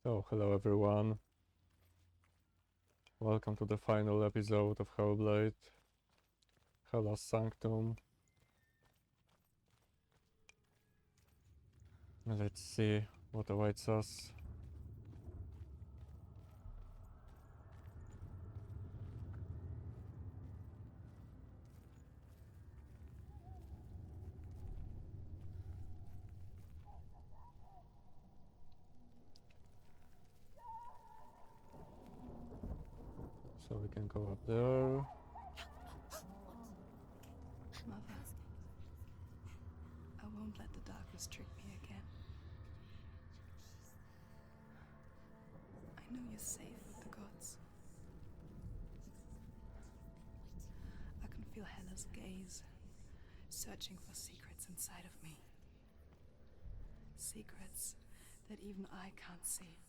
Oh, hello everyone. Welcome to the final episode of Hellblade, Hela's Sanctum. Let's see what awaits us. So we can go up there. Mother, I won't let the darkness trick me again. I know you're safe with the gods. I can feel Hela's gaze, searching for secrets inside of me. Secrets that even I can't see.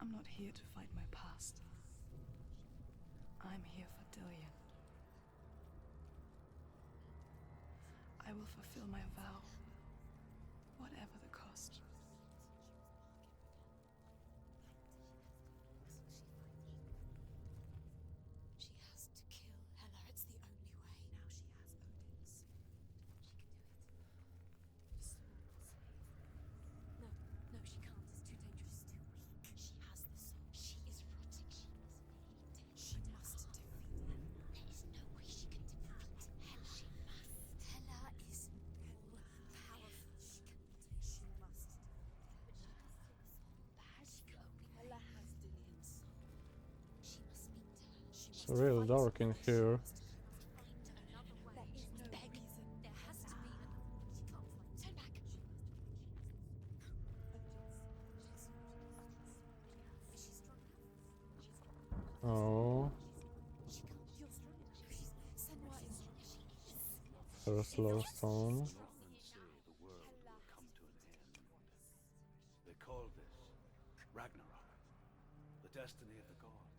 I'm not here to fight my past. I'm here for Dillion. I will fulfill my vow, whatever the cost. She has to kill Hela. It's the only way. Now she has Odin's. She can do it. No, she can't. It's too dangerous. Too weak. She has the soul. She is rotting. She must be dead. She must defeat Hela. There is no way she can defeat Hela. She must. Hela is powerful. She must. But she has the soul. Hela has Dillion's soul. She must speak to her. It's real dark in here. There is no reason. There has to be another. She can't find. Turn back. She's strong enough. Oh, She can't. You're strong enough. Senua is. She is. first low stone. And say the world will come to an end. They call this Ragnarok, the destiny of the gods.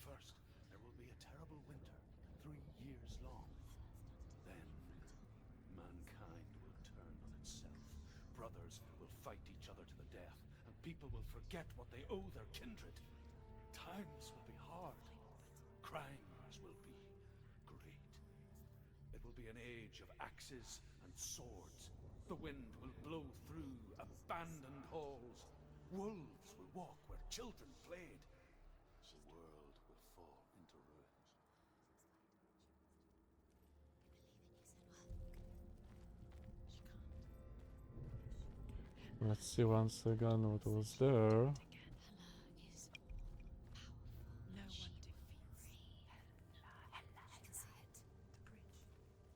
First, there will be a terrible winter, 3 years long. Then, mankind will turn on itself. Brothers will fight each other to the death, and people will forget what they owe their kindred. Times will be hard. Crimes will be great. It will be an age of axes and swords. The wind will blow through abandoned halls. Wolves will walk where children played. The world will fall into ruins. She can't. Let's see once again what was there. Hela is powerful. No one defeats Hela. I can see it. The bridge.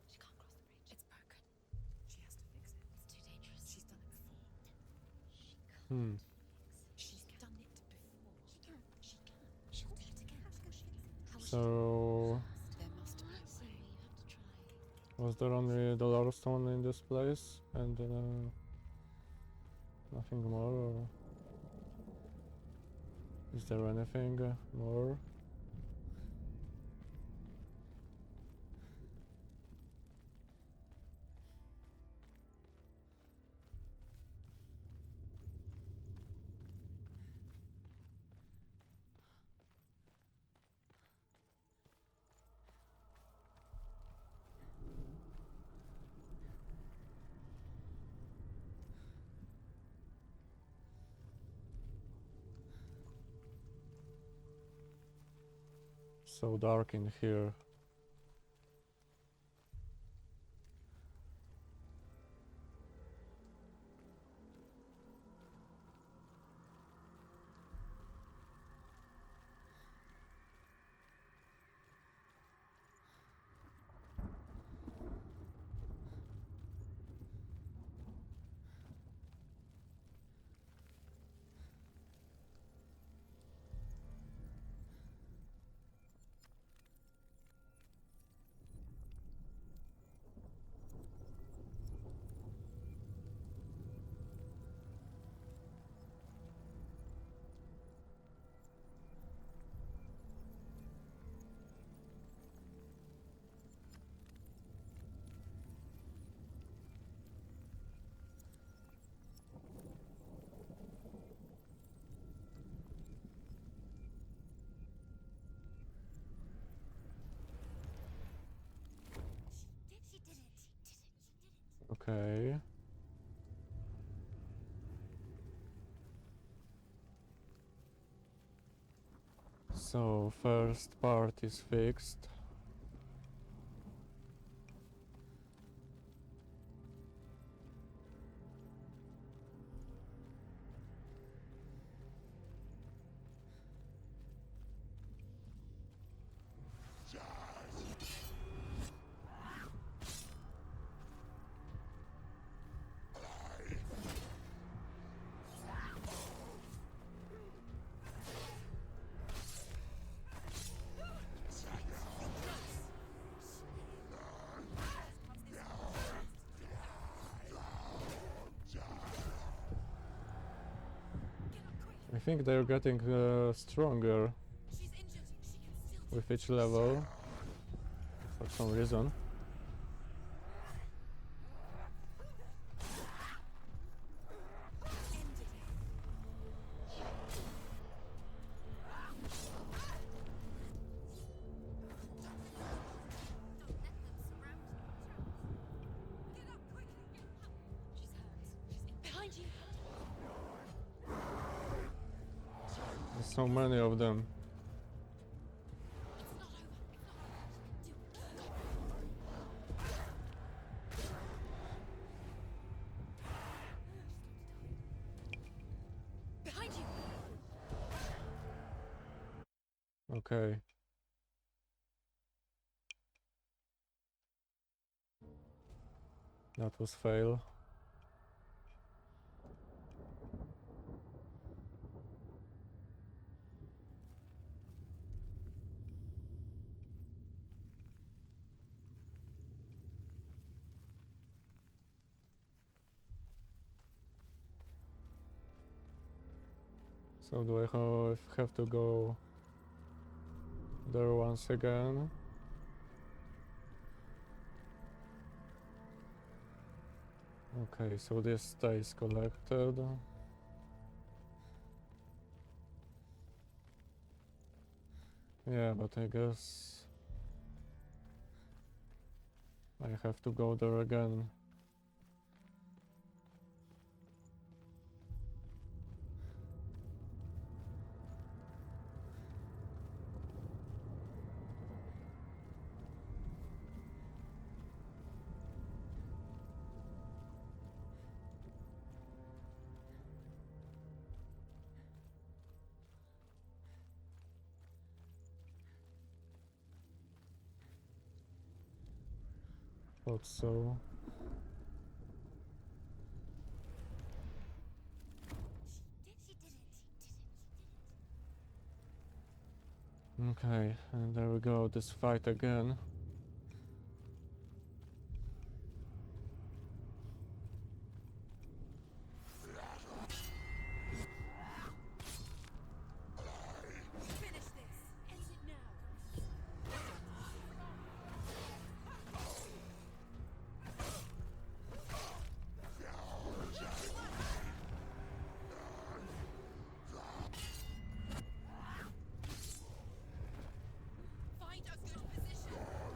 She can't cross the bridge. It's broken. She has to fix it. It's too dangerous. She's done it before. She can't fix it. She's done it before. She can. She can. She'll do it again. How will she do it? How will So, There must be a way. You have to try. was there only the lore stone in this place and nothing more, or is there anything more? So dark in here. Okay. So first part is fixed. I think they're getting stronger She's injured. She can still with each level for some reason. behind you. There's so many of them. It's not over. Behind you. Okay. That was fail. So do I have to go there once again? Okay, so this stays collected. Yeah, but I guess I have to go there again. Thought so. She did it. Okay, and there we go, this fight again. Finish this. End it now. Find a good position.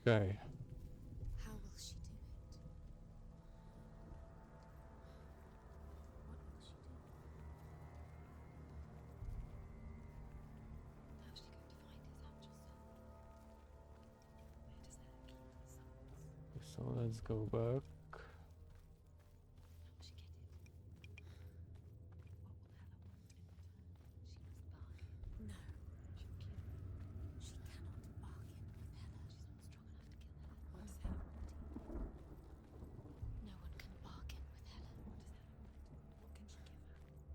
Okay. How will she do it? What will she do? How's she going to find his actual soul? Where does Hela keep her souls? So let's go back. How will she get it? What will Hela want in return? She must bargain. No. She'll kill her. She cannot bargain with Hela. She's not strong enough to kill Hela. What does Hela want? No one can bargain with Hela. What does Hela want? What can she give her?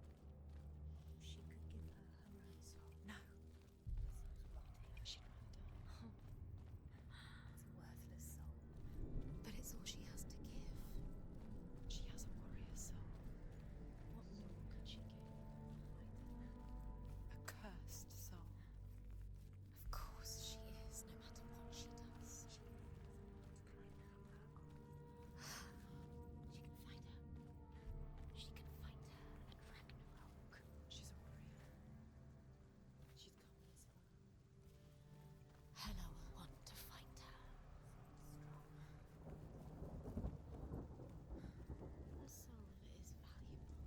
She could give her her own soul. No. That seems rotting. She'd rather die. It's a worthless soul. But it's all she has to give. She has a warrior soul. What more could she give? A cursed soul. Of course she is, no matter what she does. She can find her. She can find her at Ragnarok. She's a warrior. She's come this far. Hela will want to find her. Her soul is valuable.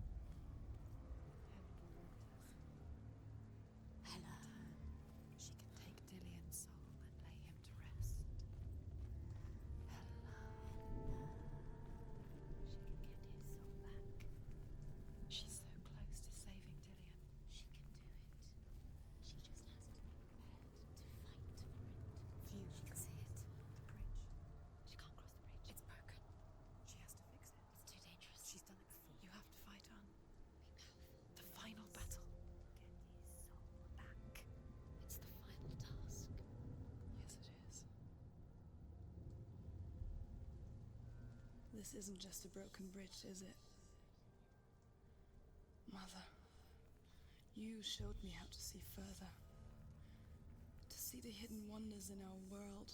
Hela. She can take Dillion's soul and lay him to rest. Hela. She can get his soul back. She's so close to saving Dillion. She can do it. She just has to be prepared to fight for it. Few can see it. The bridge. She can't cross the bridge. It's broken. She has to fix it. It's too dangerous. She's done it before. You have to fight on. Be powerful. The final battle. Get his soul back. It's the final task. Yes, it is. This isn't just a broken bridge, is it? Mother, you showed me how to see further. To see the hidden wonders in our world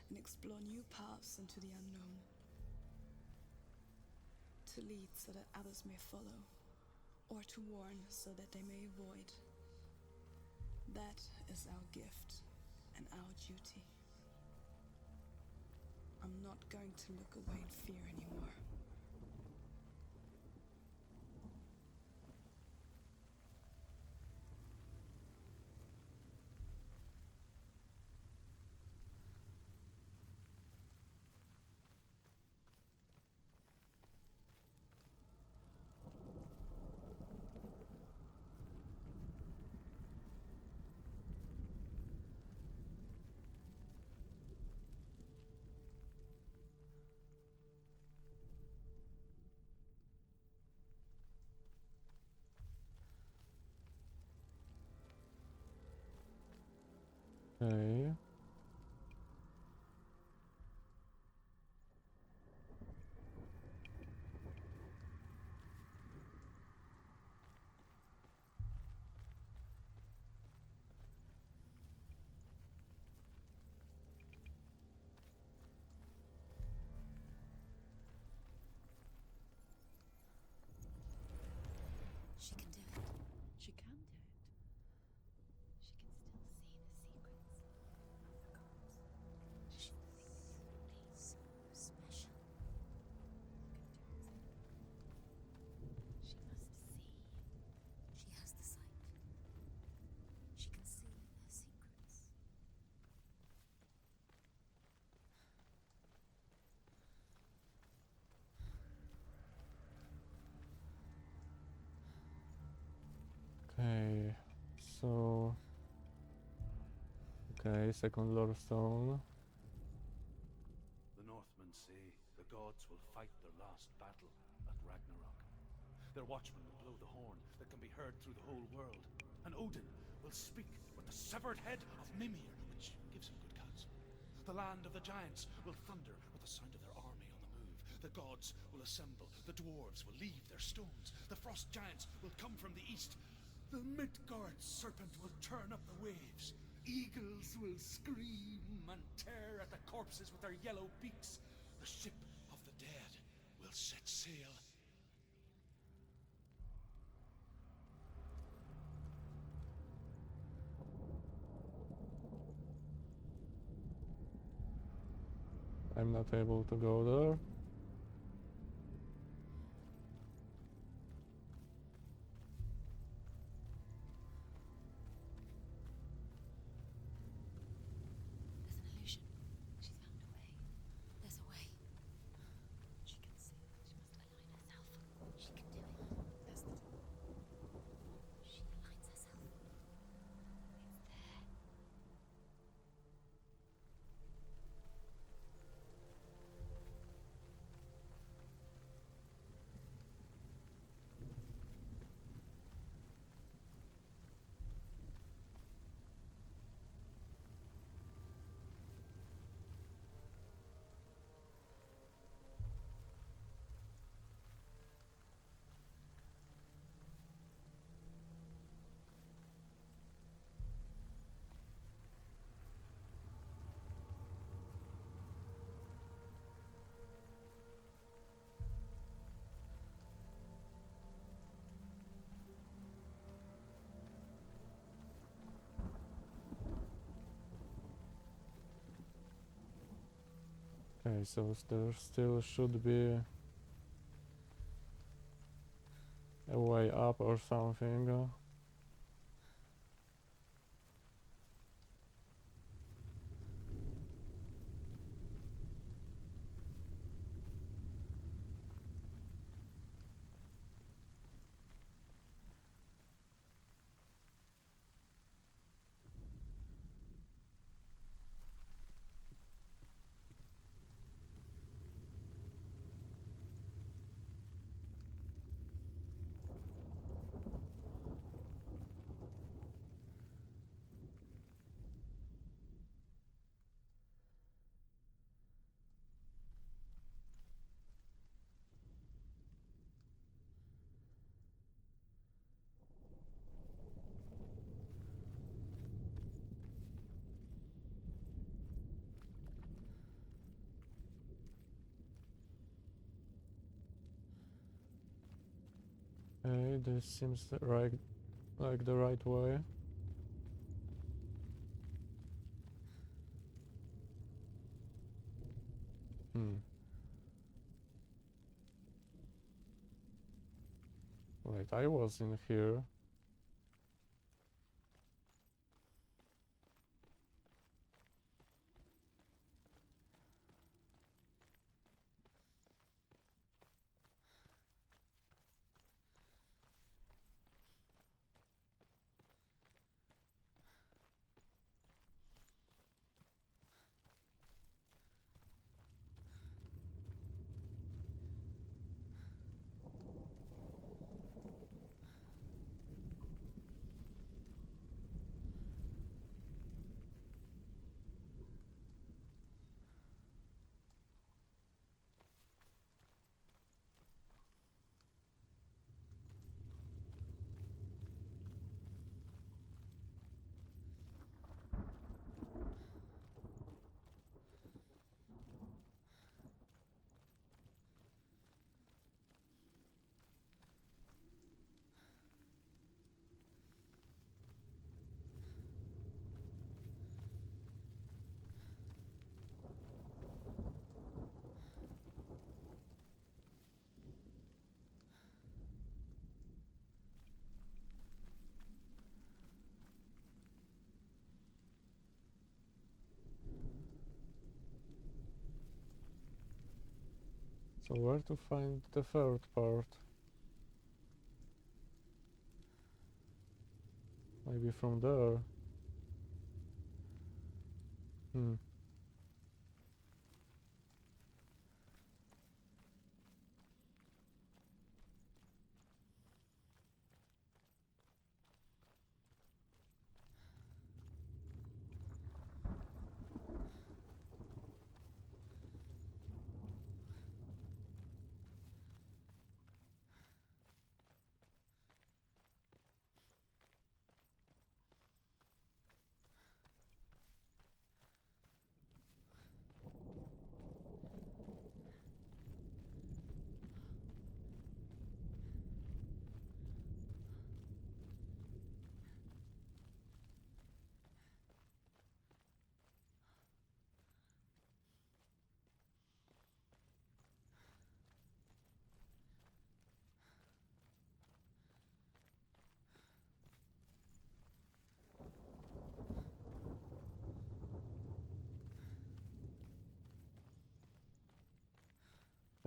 and explore new paths into the unknown. To lead so that others may follow, or to warn so that they may avoid. That is our gift and our duty. I'm not going to look away in fear anymore. Okay. She can do it. She can do it. She can still see the secrets of the gods. She thinks he's so special. She must see. She has the sight. She can see their secrets. Okay. So. Okay, second Lord Stone. The Northmen say the gods will fight their last battle at Ragnarok. Their watchmen will blow the horn that can be heard through the whole world. And Odin will speak with the severed head of Mimir, which gives him good counsel. The land of the giants will thunder with the sound of their army on the move. The gods will assemble. The dwarves will leave their stones. The frost giants will come from the east. The Midgard serpent will turn up the waves. Eagles will scream and tear at the corpses with their yellow beaks. The ship of the dead will set sail. I'm not able to go there. There's an illusion. She's found a way. There's a way. She can see. She must align herself. She can do it. There's the door. She aligns herself. It's there. Okay, so there still should be a way up or something. Okay, this seems right, like the right way. Wait, I was in here. So where to find the third part? Maybe from there. Hmm.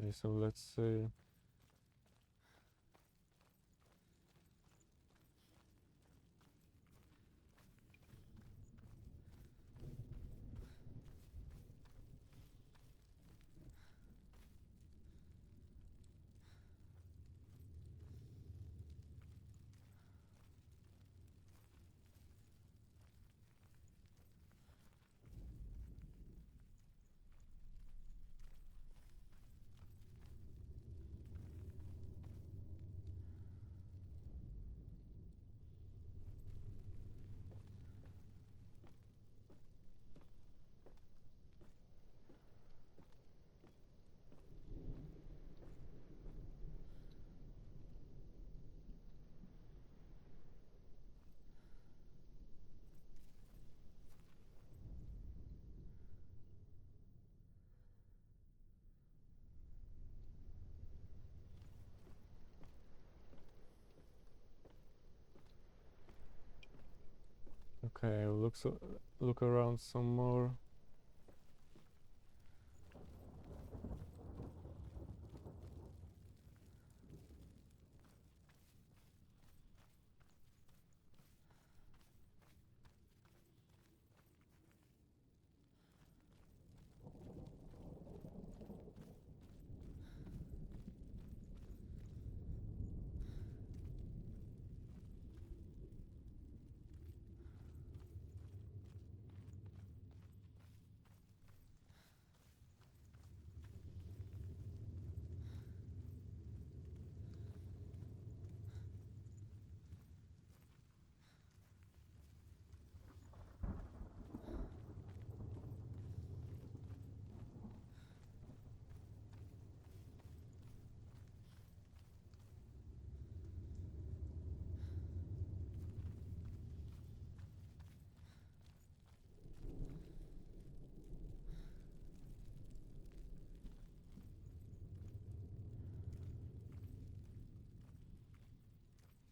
Okay, so let's see. Okay, look around some more.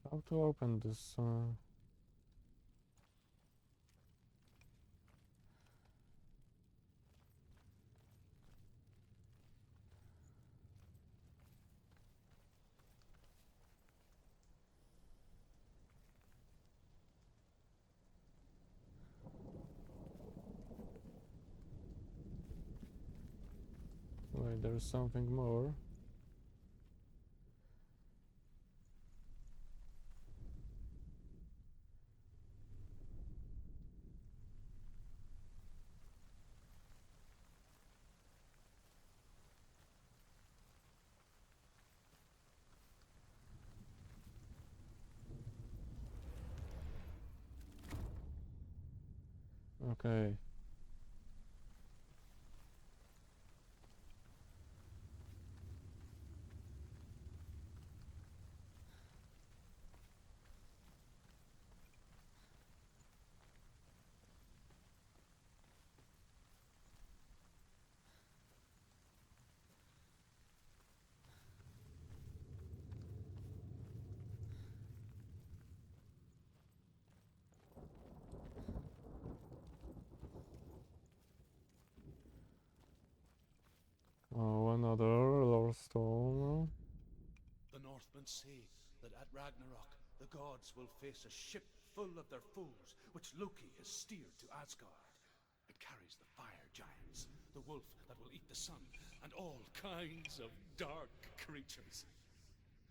How to open this? Wait, there's something more. Okay. Oh, another lore stone. The Northmen say that at Ragnarok, the gods will face a ship full of their foes, which Loki has steered to Asgard. It carries the fire giants, the wolf that will eat the sun, and all kinds of dark creatures.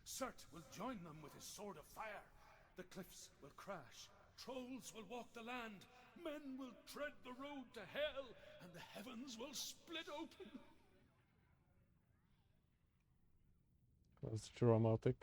Surt will join them with his sword of fire. The cliffs will crash, trolls will walk the land, men will tread the road to hell, and the heavens will split open. That's dramatic.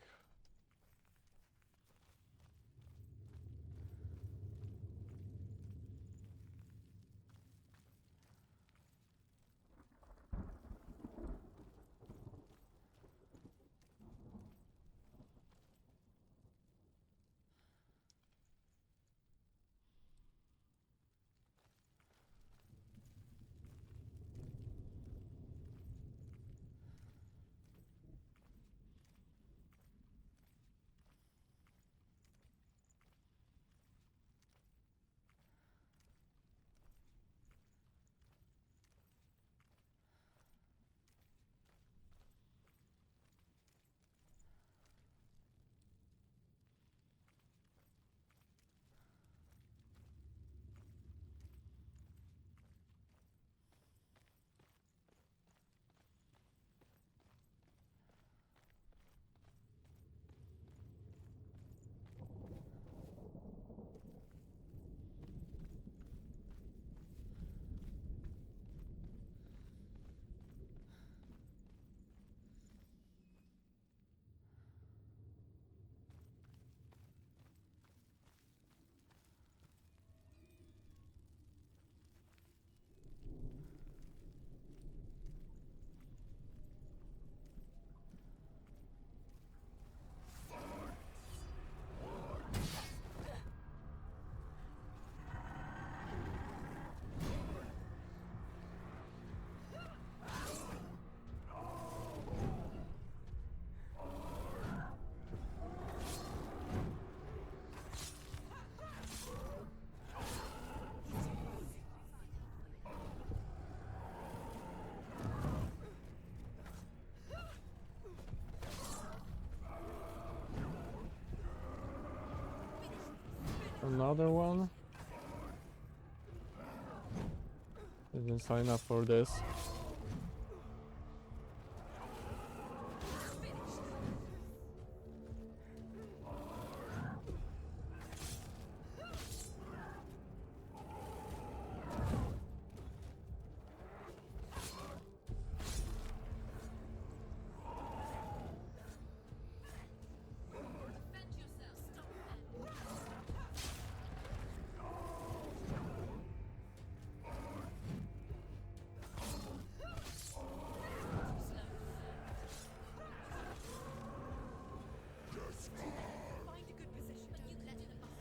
Another one? Didn't sign up for this. Find a good position. But you let her off.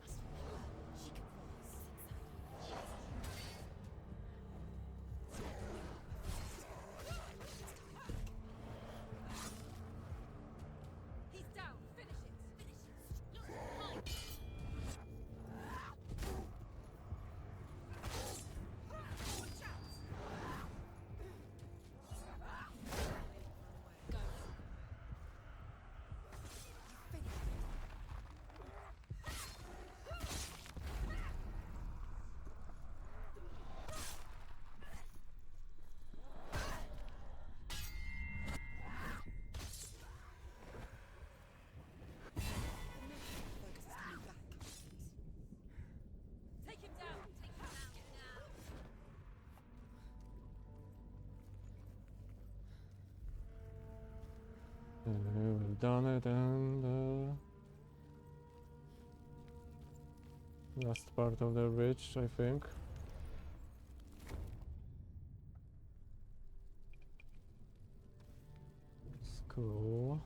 Must remember, she can fall 6 He's down. Finish it. Finish it. Watch out. Go. Take him down. Take him down. We've done it, and last part of the bridge, I think. It's cool.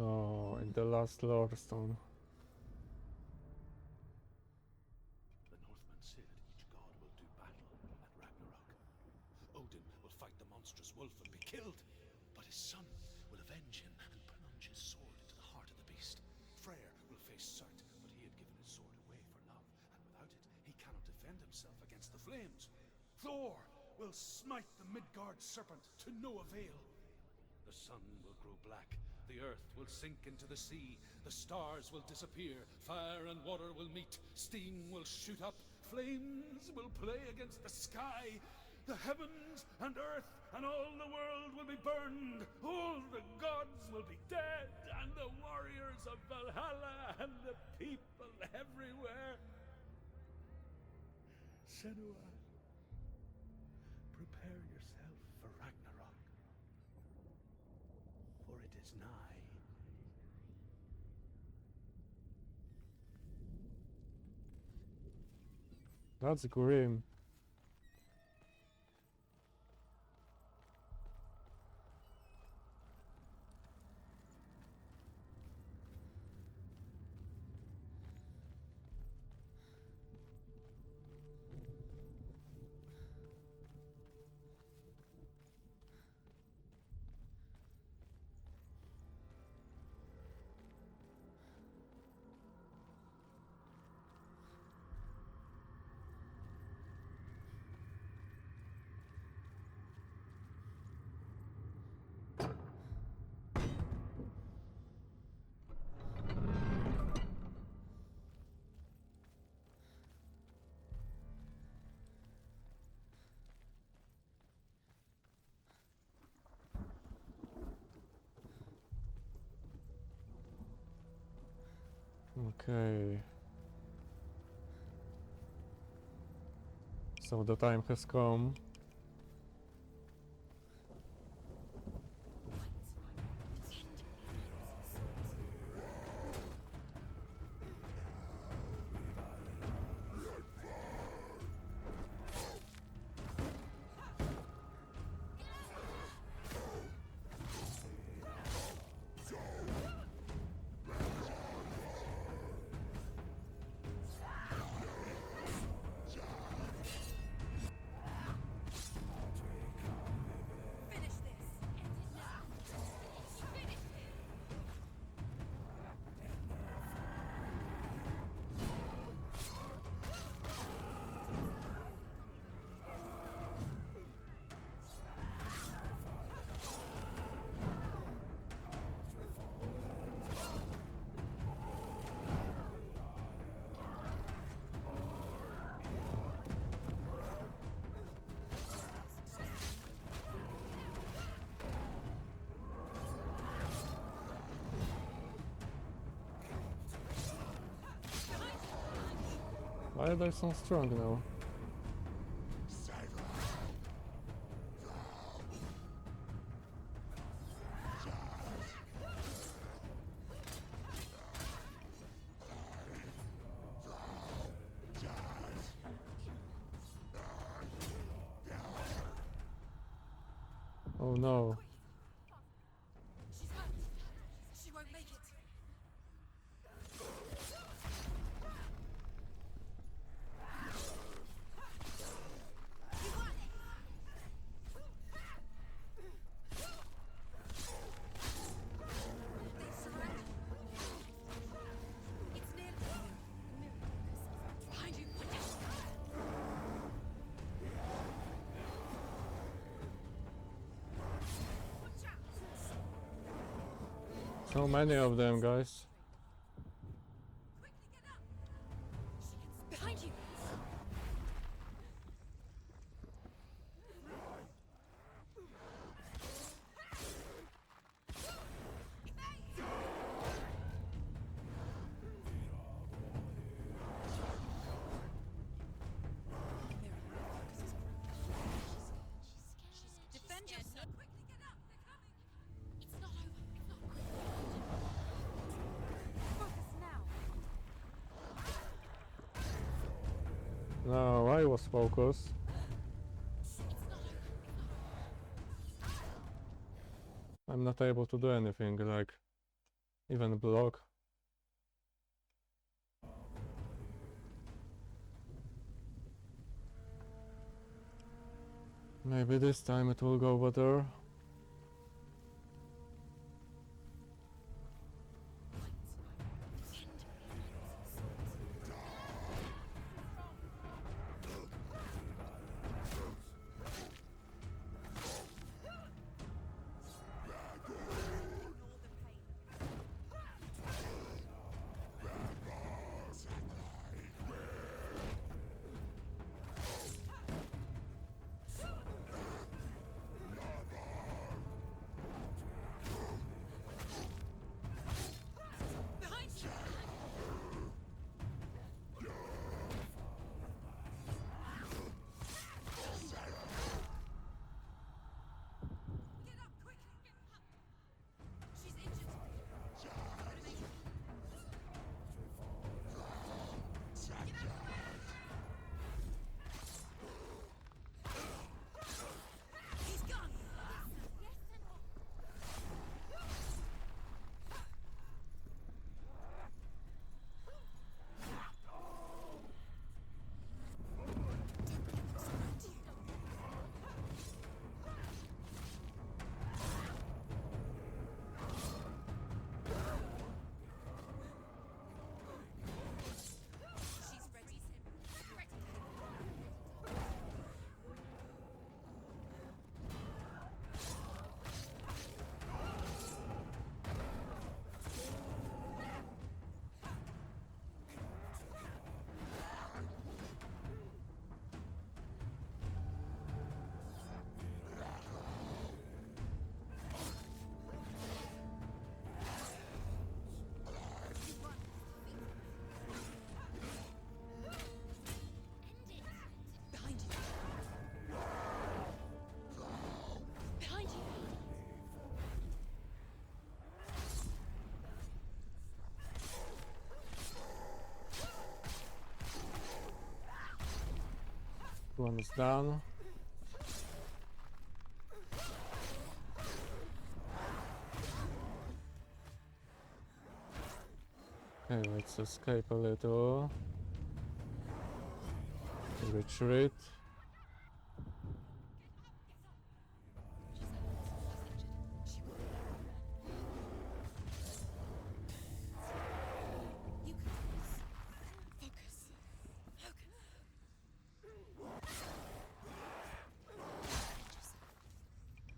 Oh, and the last lore stone. The Northmen said each god will do battle at Ragnarok. Odin will fight the monstrous wolf and be killed, but his son will avenge him and plunge his sword into the heart of the beast. Freyr will face Surt, but he had given his sword away for love, and without it, he cannot defend himself against the flames. Thor will smite the Midgard serpent to no avail. The sun will grow black. The earth will sink into the sea. The stars will disappear. Fire and water will meet. Steam will shoot up. Flames will play against the sky. The heavens and earth and all the world will be burned. All the gods will be dead. And the warriors of Valhalla and the people everywhere. Senua, prepare yourself for Ragnarok. For it is nigh. That's grim. Okay. So the time has come. Why are they so strong now? Oh no. She's hurt. She won't make it. You got it. They surrounded. It's near. Behind you. Watch out. So many of them, guys. Quickly get up. Behind you. Defend yourself. Quickly get up. They're coming. It's not over. It's not quick. Focus now. No, I was focused. It's not over. I'm not able to do anything, like even block. Maybe this time it will go better. Behind you. Get up quickly. Get up. She's injured. Get up. He's gone. Yes, Senua. She's ready. Ready. Behind you. Behind you. One is done. Okay, let's escape a little. Retreat. You can do this. Focus.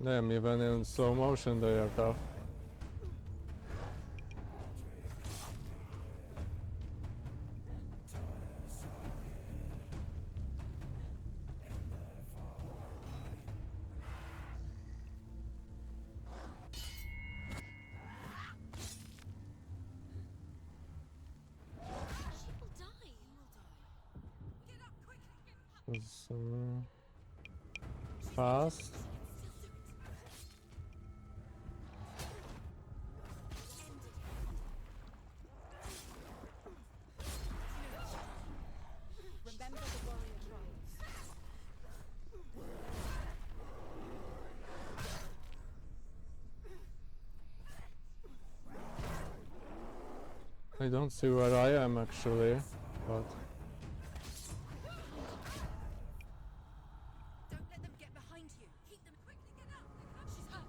Damn, even in slow motion they are tough. She will die. You will die. is fast. Remember the warrior tribes. I don't see where I am actually, but Don't let them get behind you. Keep them quickly. Get up. She's hurt.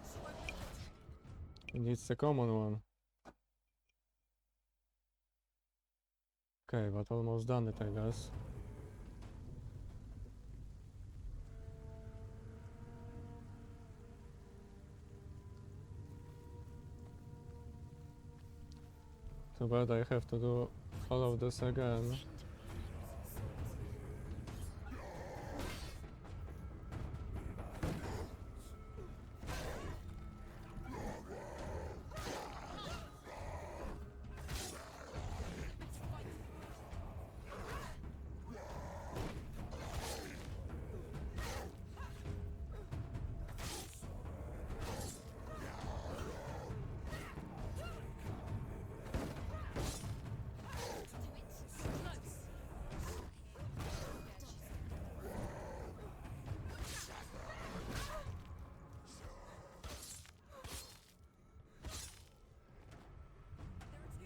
She won't make it. it needs a common one. Okay, but almost done it, I guess. Too bad I have to do all of this again.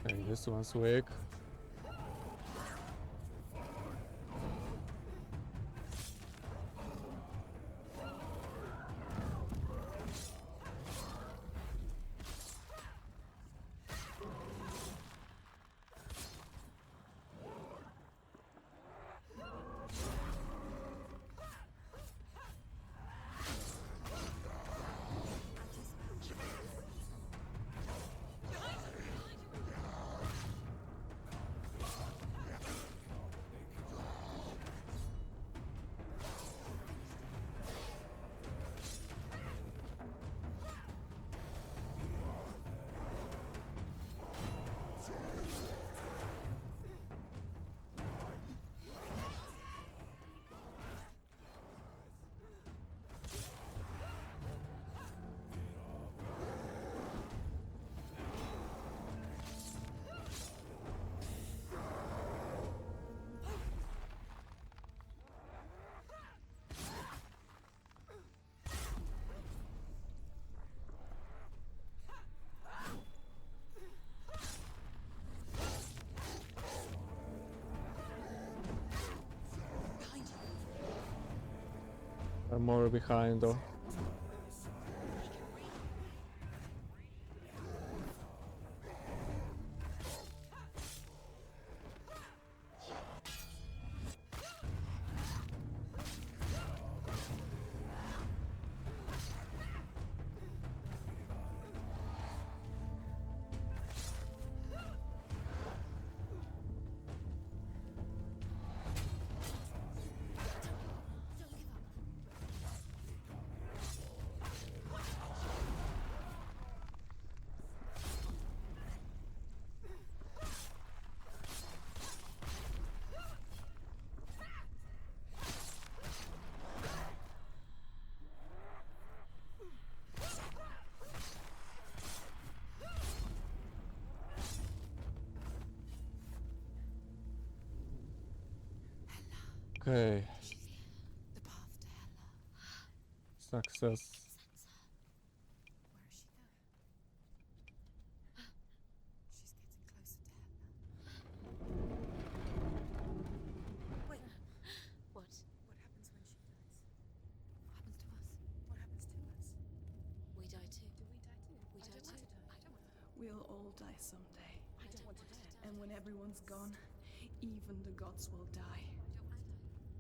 Okay, this one's weak. I'm more behind though. Okay, The path to Hela. success. Where is she going? She's getting closer to Hela. Wait. What? What happens when she dies? What happens to us? What happens to us? We die too. Do we die too? We die too. I don't want to die. We'll all die someday. I don't want to die. And when everyone's gone, even the gods will die.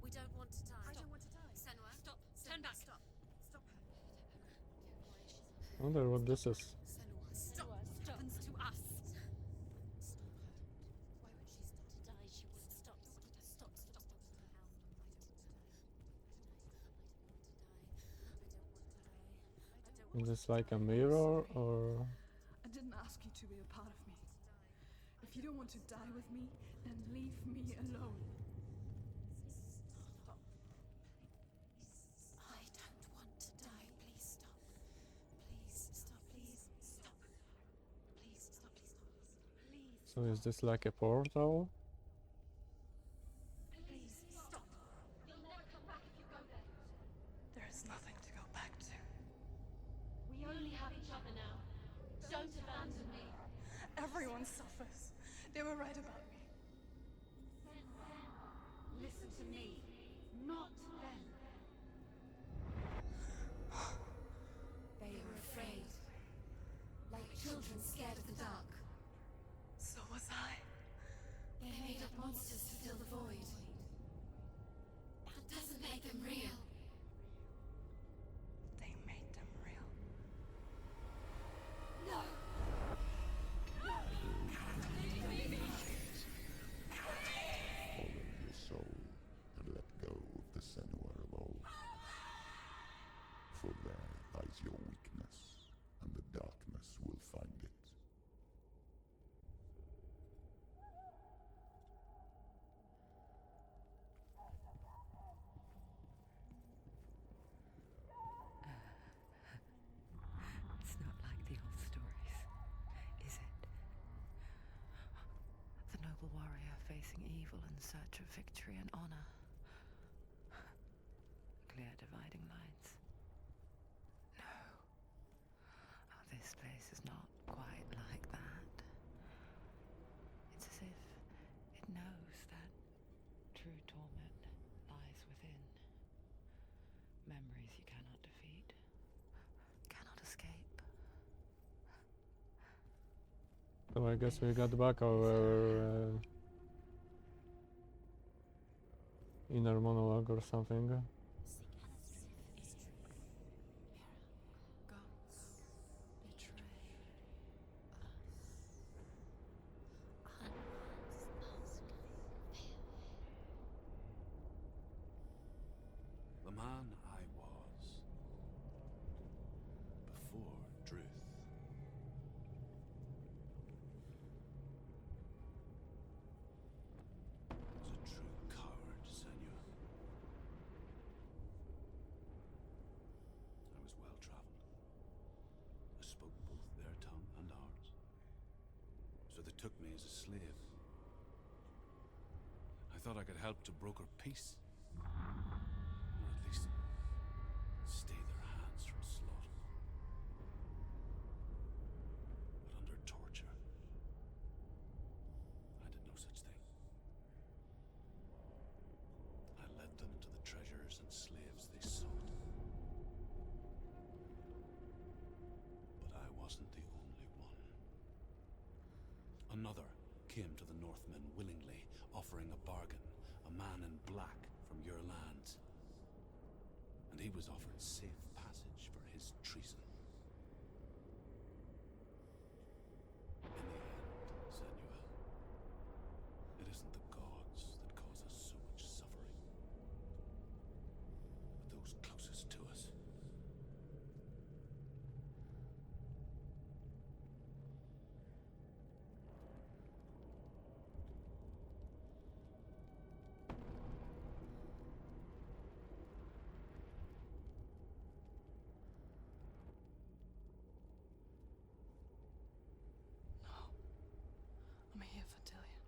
We don't want to die. I don't want to die. Senua, stop. Turn back. Stop. Stop her. I wonder what this is. Senua, stop. What happens to us? Stop her. Why would she stop to die? She won't stop. Stop. Stop. Is this like a mirror or? I didn't ask you to be a part of me. If you don't want to die with me, then leave me alone. So is this like a portal? Please stop. You'll never come back if you go there. There is nothing to go back to. We only have each other now. Don't abandon me. Everyone suffers. They were right about me. Listen to me, not them. They were afraid. Like children scared of the dark. So was I. They made up monsters to fill the void. That doesn't make them real. They made them real. No! Follow your soul and let go of the Senua of old. For there lies your weakness, and the darkness will find it. It's not like the old stories, is it? The noble warrior facing evil in search of victory and honor. Clear dividing lines. No. Oh, this place is not quite like that. It's as if it knows that true torment lies within. Memories you cannot defeat, cannot escape. So I guess we got back our inner monologue or something. Gods betray The man I was before Druth. Was a true coward, Senua. I was well traveled. I spoke both their tongue and ours. So they took me as a slave. I thought I could help to broker peace. Or at least stay their hands from slaughter. But under torture, I did no such thing. I led them to the treasures and slaves they sought. But I wasn't the only one. Another came to the Northmen willingly, offering a bargain, a man in black from your lands. And he was offered safe passage for his treason. In the end, Senua, it isn't the gods that cause us so much suffering, but those closest to us. I'm here for Dillian.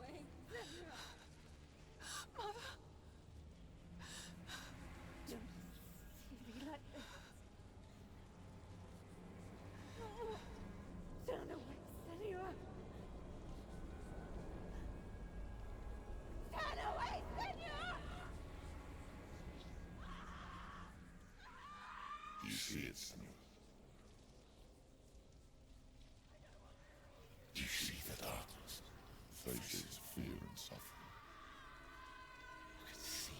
Wait, Mother! don't be like this. Turn away, Senua! Turn away, Senua! You see it, Senua? You see the darkness, faces fear and suffering. You can see it.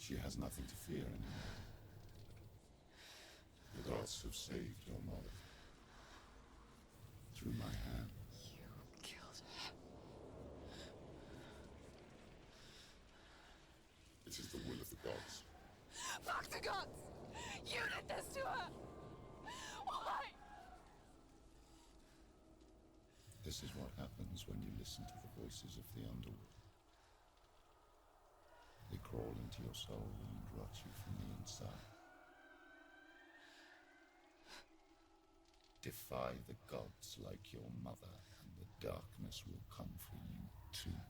She has nothing to fear anymore. The gods have saved your mother. Through my hand. You killed her. It is the will of the gods. Fuck the gods! You did this to her! Why? This is what happens when you listen to the voices of the underworld. They crawl into your soul and rot you from the inside. Defy the gods like your mother, and the darkness will come for you too.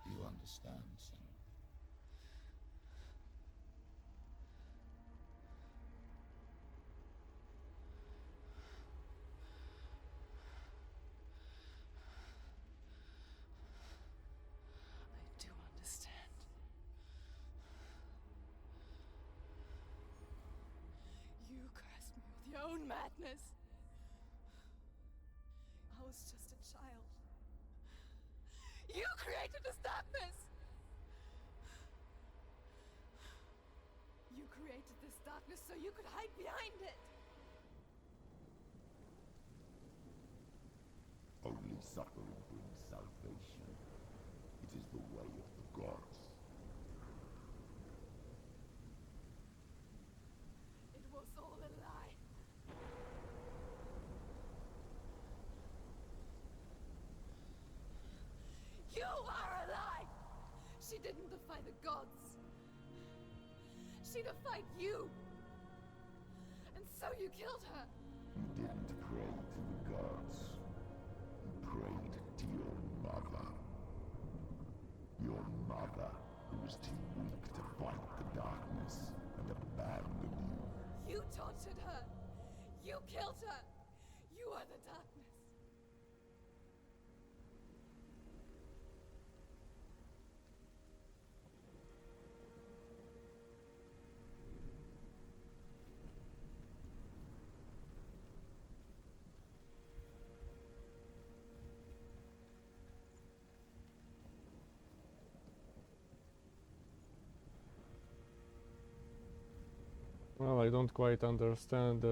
Do you understand, Senua? I do understand. You cursed me with your own madness. I was just a child. You created this darkness! You created this darkness so you could hide behind it! Only suffering brings salvation. It is the way of the gods. It was all a lie. You are a lie! She didn't defy the gods. She defied you. And so you killed her. You didn't pray to the gods. You prayed to your mother. Your mother, who was too weak to fight the darkness and abandoned you. You tortured her. You killed her. You are the darkness. Well, I don't quite understand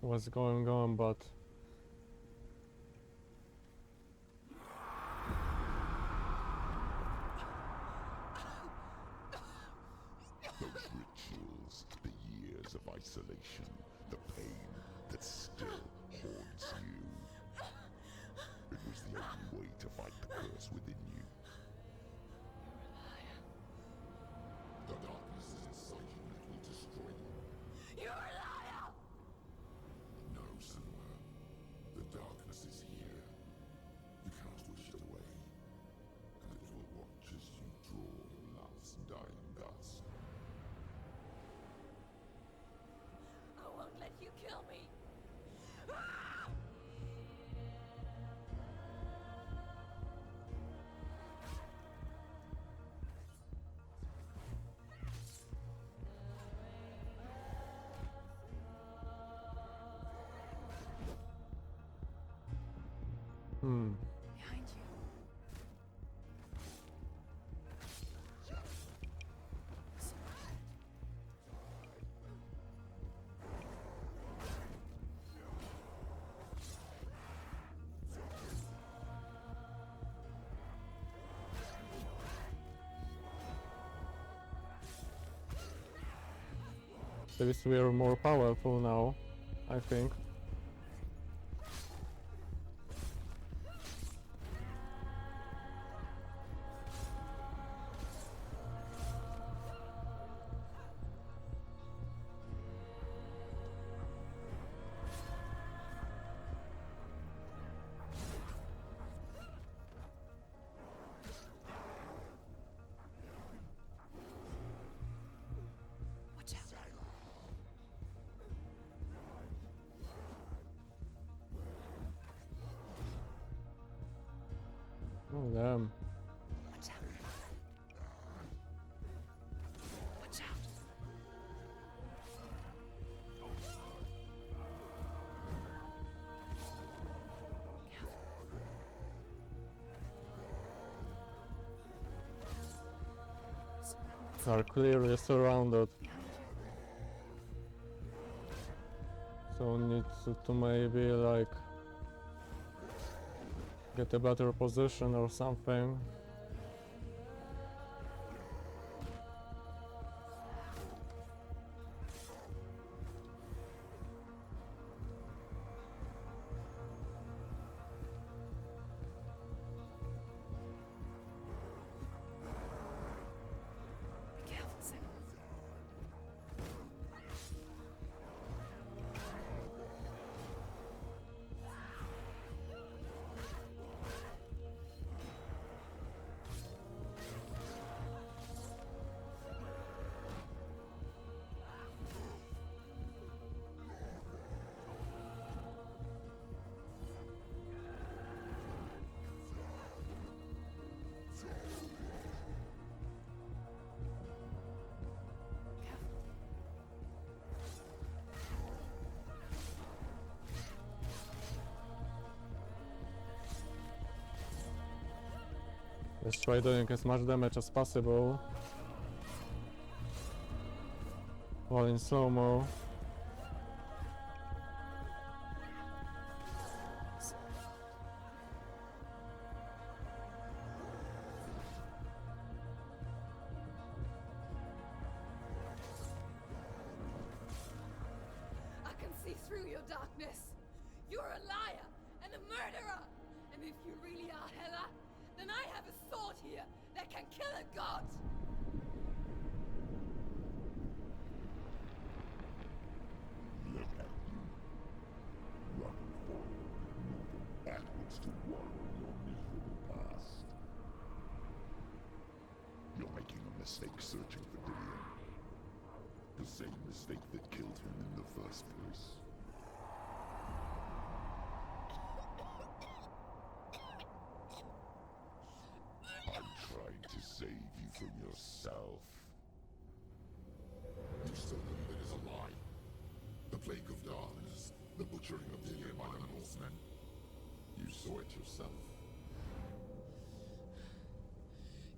what's going on, but Those rituals, the years of isolation, the pain that still haunts you. It was the only way to fight the curse within you. The darkness is inside you and it will destroy you. You're a liar! No, Senua. The darkness is here. You cannot wish it away. And it will watch as you draw your last dying gasp. I won't let you kill me. Behind you. at least we are more powerful now, I think. Watch out. Oh damn. Watch out. Watch out. are clearly surrounded. So need to maybe like get a better position or something. Be careful, Senua. Let's try doing as much damage as possible while in slow-mo. I can see through your darkness. You're a liar and a murderer. And if you really are Hela, then I have a sword here that can kill a god. Look at you. Running forward, moving backwards to wallow in your miserable past. You're making a mistake searching for Dillion. The same mistake that killed him in the first place. I'm trying to save you from yourself. You still believe it is a lie? The plague of darkness, the butchering of Dillion by the Northmen. You saw it yourself.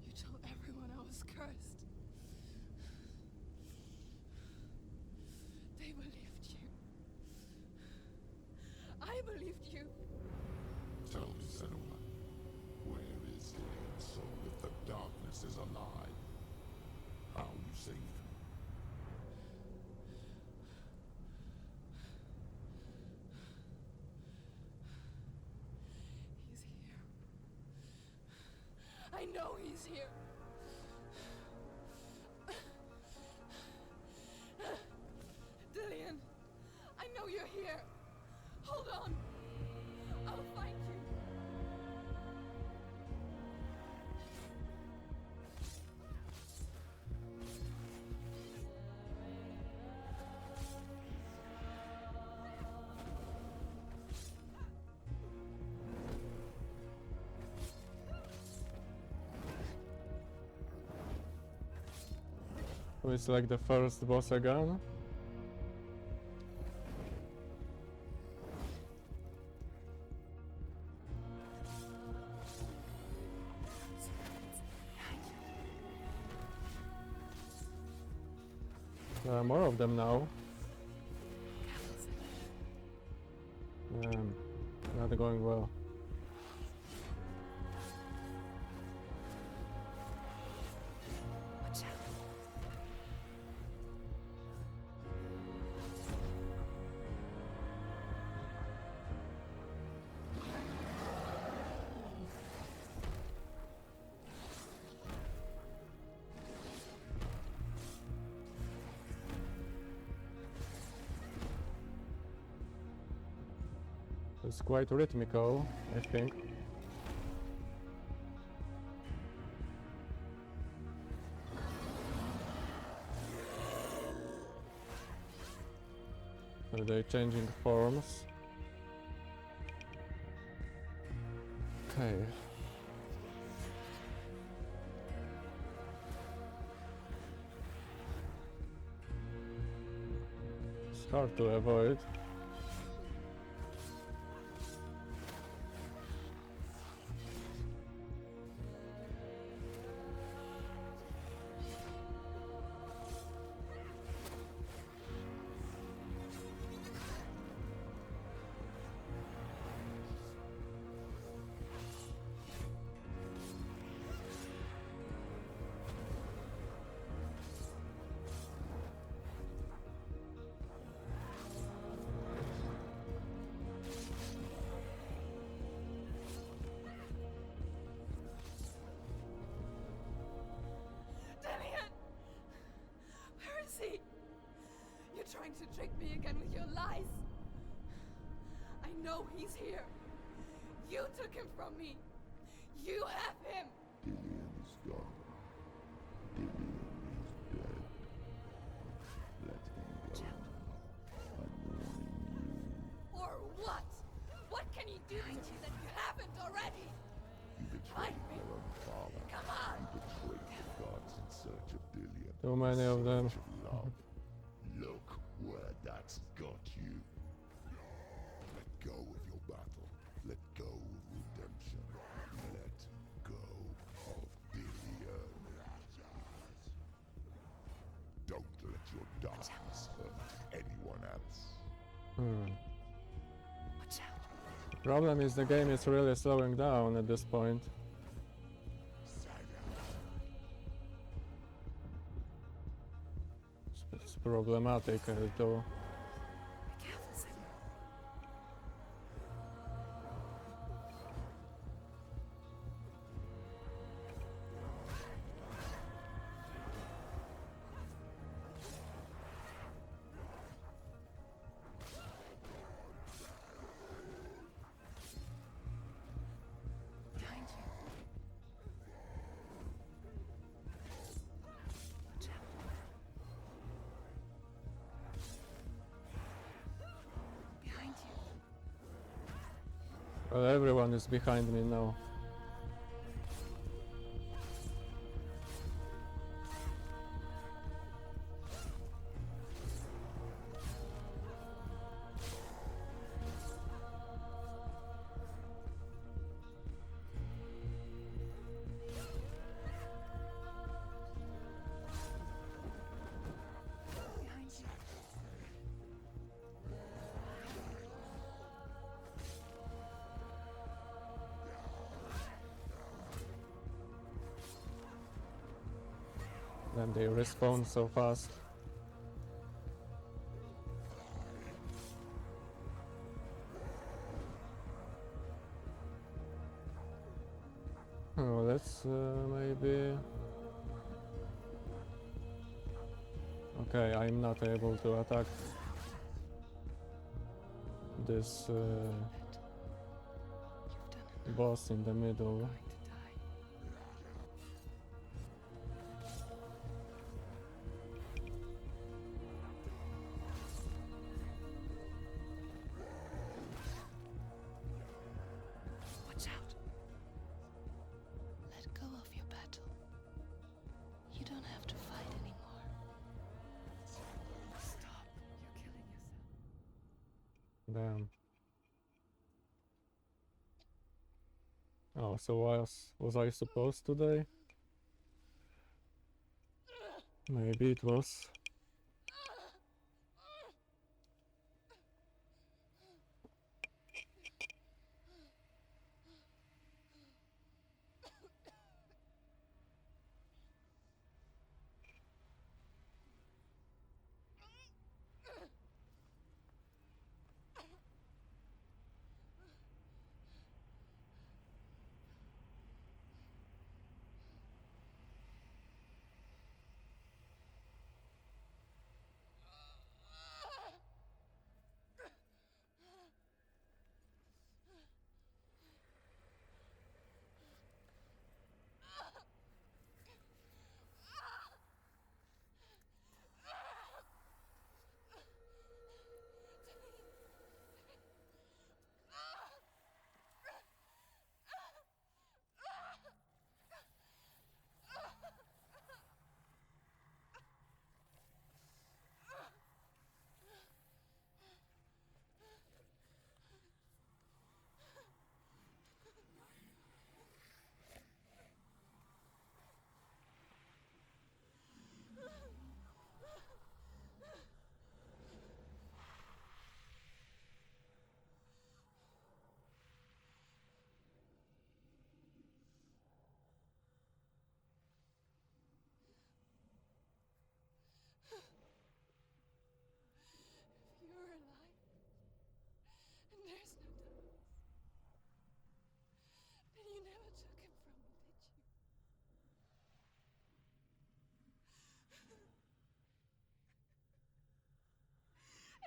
You told everyone I was cursed. They believed you. I believed you. Tell me, Senua, where is Dillion's soul if the darkness is a lie? How you saved him? He's here. I know he's here. Dillion, I know you're here. Hold on. I'll find you. So it's like the first boss again. There are more of them now. Not going well. Watch out. It's quite rhythmical, I think. Are they changing forms? Okay. It's hard to avoid. know he's here. You took him from me. You have him. Dillion is gone. Dillion is dead. Let him go now. I'm warning you. Or what? What can you do to me that you haven't already? You betrayed your own father. Come on. You betrayed the gods in search of Dillion. Too many of them. In search of love. Look where that's got you. Let go of your battle. Let go of redemption. Let go of Dillion. Don't let your darkness hurt anyone else. Watch out. Problem is the game is really slowing down at this point. It's problematic though. Be careful, Senua. Behind you. Watch out. Behind you. Well, everyone is behind me now. Behind you. Then they respawn so fast. Oh, let's maybe... Okay, I'm not able to attack this You've done enough. boss in the middle. Going to die. Watch out. Let go of your battle. You don't have to fight anymore. Stop. You're killing yourself. Damn. Oh, so was I supposed to die? Maybe it was.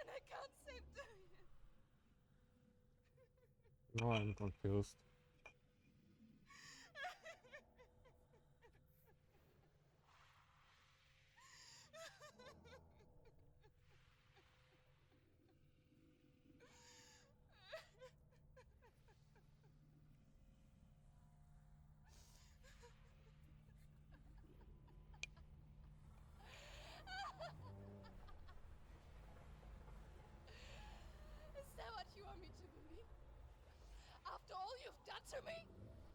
And I can't save Dillion. Now I'm confused. Is that what you want me to believe? After all you've done to me?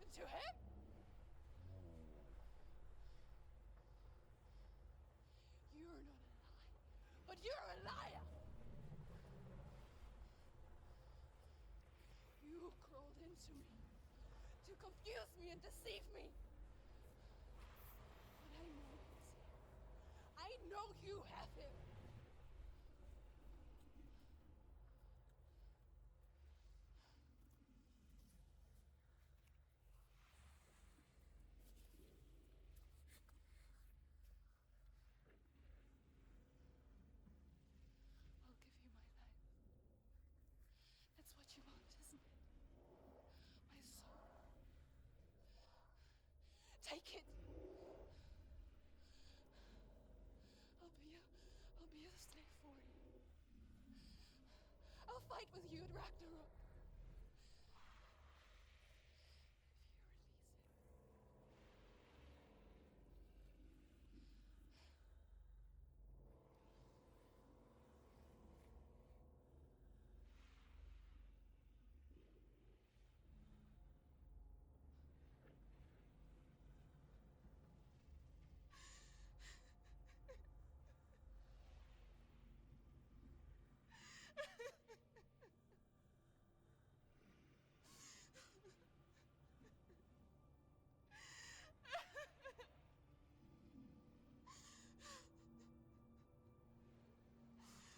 And to him? You're not a lie, but you're a liar! You crawled into me to confuse me and deceive me. But I know it's him. I know you have him. I'll give you my life. That's what you want, isn't it? My soul. Take it. I'll be a slave for you. I'll fight with you at Ragnarok.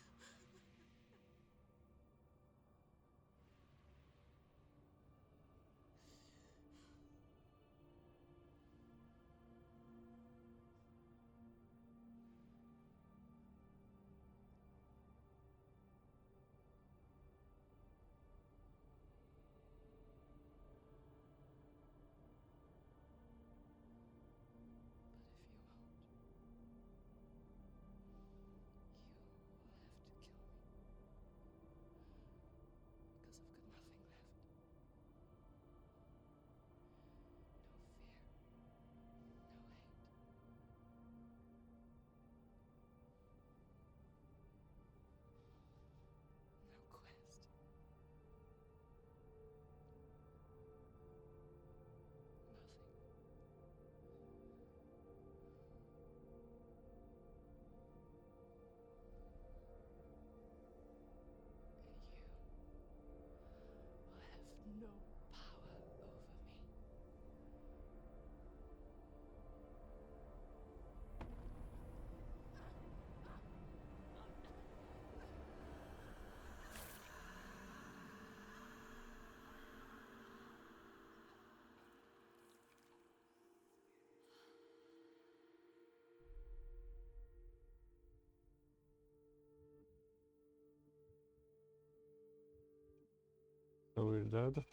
If you release him. No power over me. So we're dead.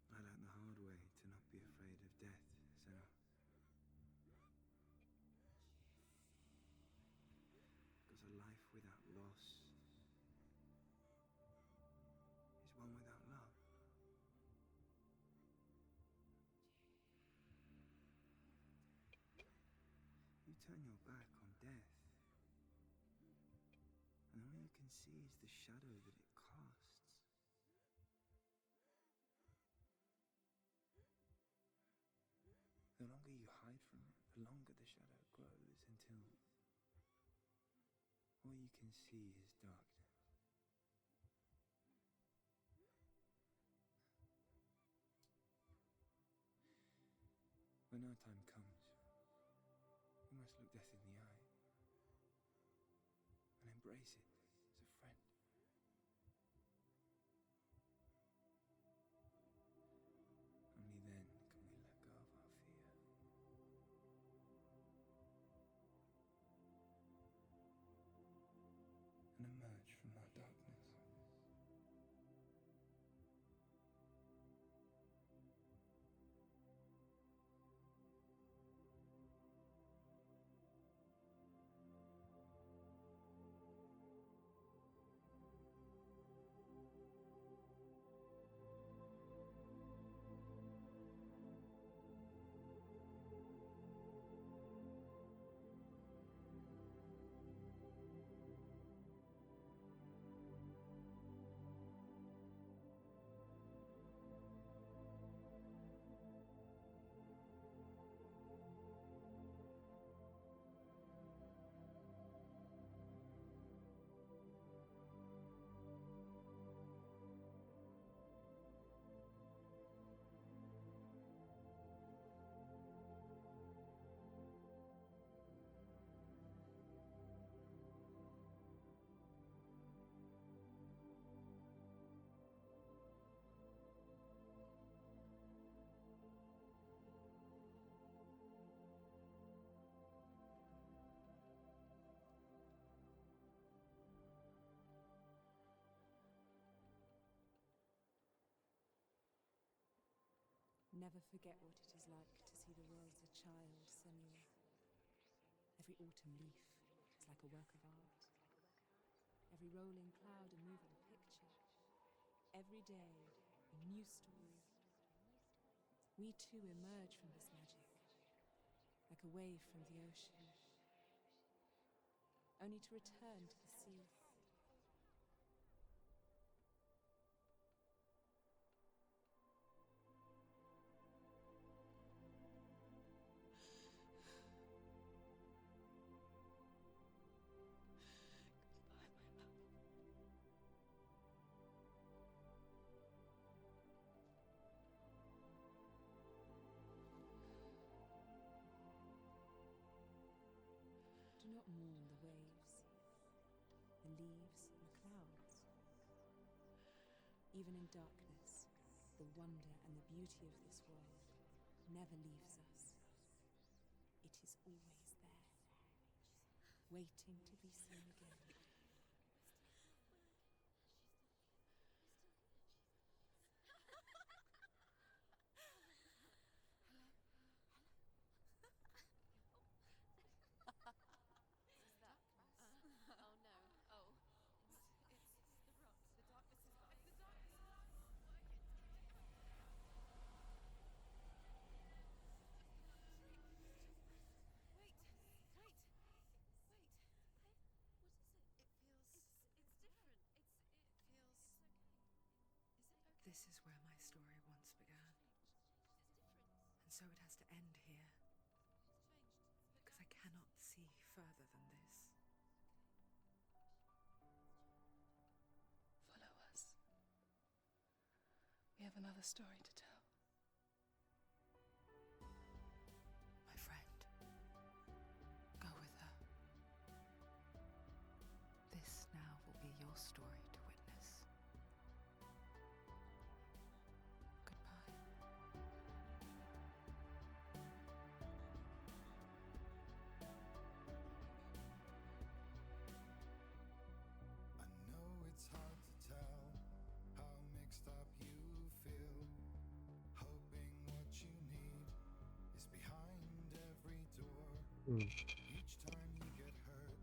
I learned the hard way to not be afraid of death, Senua. Because a life without loss is one without love. You turn your back on death, and all you can see is the shadow that it casts. The longer you hide from it, the longer the shadow grows until all you can see is darkness. When our time comes, we must look death in the eye and embrace it. Never forget what it is like to see the world as a child, Senua. Every autumn leaf is like a work of art. Every rolling cloud a moving picture. Every day, a new story. We too emerge from this magic, like a wave from the ocean, only to return to the sea. Do not mourn the waves, the leaves and the clouds. Even in darkness, the wonder and the beauty of this world never leaves us. It is always there, waiting to be seen again. Oh no. Oh. It's the rot. The darkness is back. The darkness is not working. Wait. Wait. Wait. What is it? It feels... It's different. It feels... It's okay. Is it okay? This is where my story once began. It's different. And so it has to end here, It's changed. because I cannot see further than this. Follow us. We have another story to tell. My friend, go with her. This now will be your story to witness. Goodbye. I know it's hard to tell how mixed up you feel, hoping what you need is behind every door. Each time you get hurt,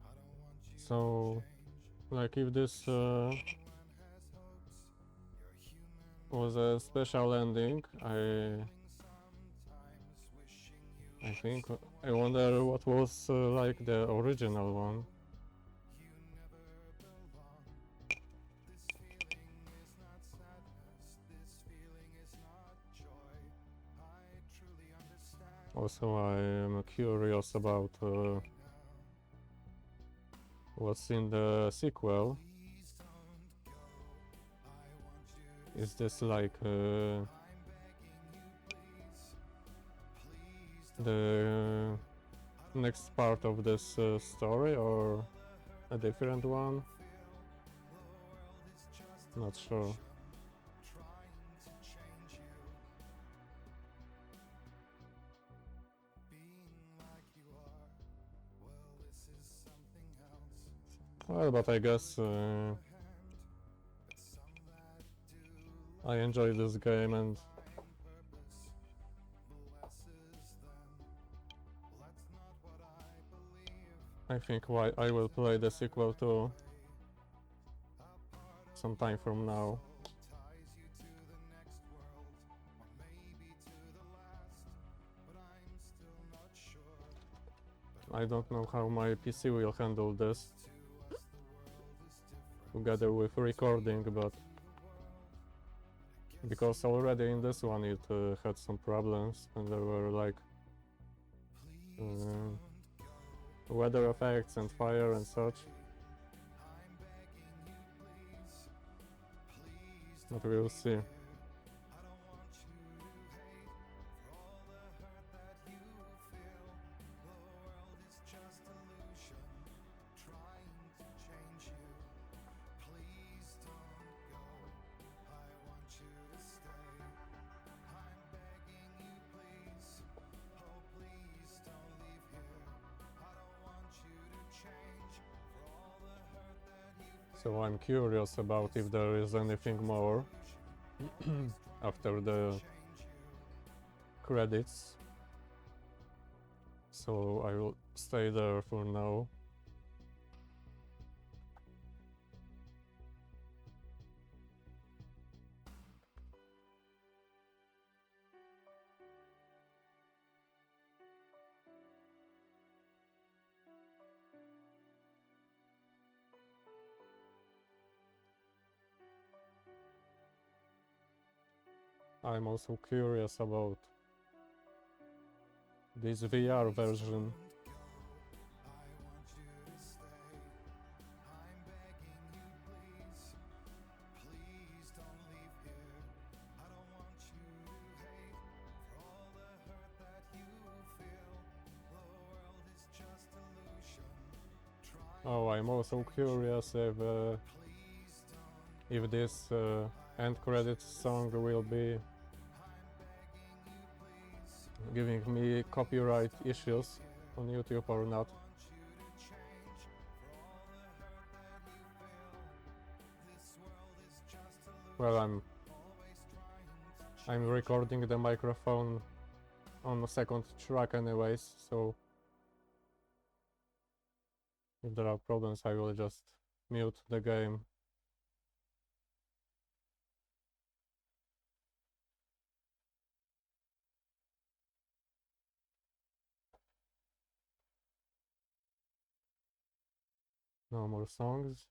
I don't want you So, to change. like, if this Everyone has hopes. You're human. was a special ending, Sometimes wishing you I think I wonder what was like the original one. you never belong. This feeling is not sadness. This feeling is not joy. I truly understand Also, I am curious about what's in the sequel. Please don't go. I want you to Is this like I'm begging you, please. Please the next part of this story or a different one? Not sure. trying to change you. Being like you are, well, this is something else. Well, but I guess But some that do I enjoy this game and find purpose blesses them. That's not what I believe. I think I will play the sequel too sometime from now. Ties you to the next world, or maybe to the last, but I'm still not sure. I don't know how my PC will handle this To us, the world is different. together with recording, but because already in this one it had some problems and there were like weather effects and fire and such. I'm begging you, please, please But we'll see. I don't want you to hate for all the hurt that you feel. The world is just illusion, trying to change you. Please don't go. I want you to stay. I'm begging you, please. Oh, please don't leave here. I don't want you to change for all the hurt that you feel. So I'm curious about if there is anything more after the credits, so I will stay there for now. I'm also curious about this VR version. Oh, I'm also curious if this end credits song will be giving me copyright issues on YouTube or not. Well, I'm recording the microphone on the second track anyways, so if there are problems I will just mute the game. No more songs.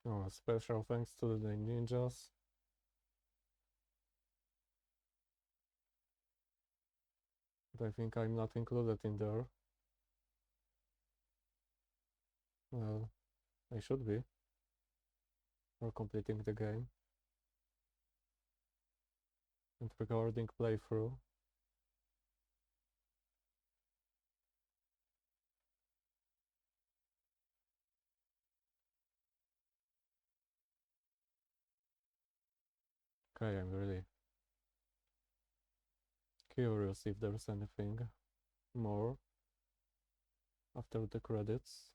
Oh, special thanks to the ninjas. But I think I'm not included in there. Well, I should be. For completing the game. And recording playthrough. Okay, I'm really curious if there's anything more after the credits.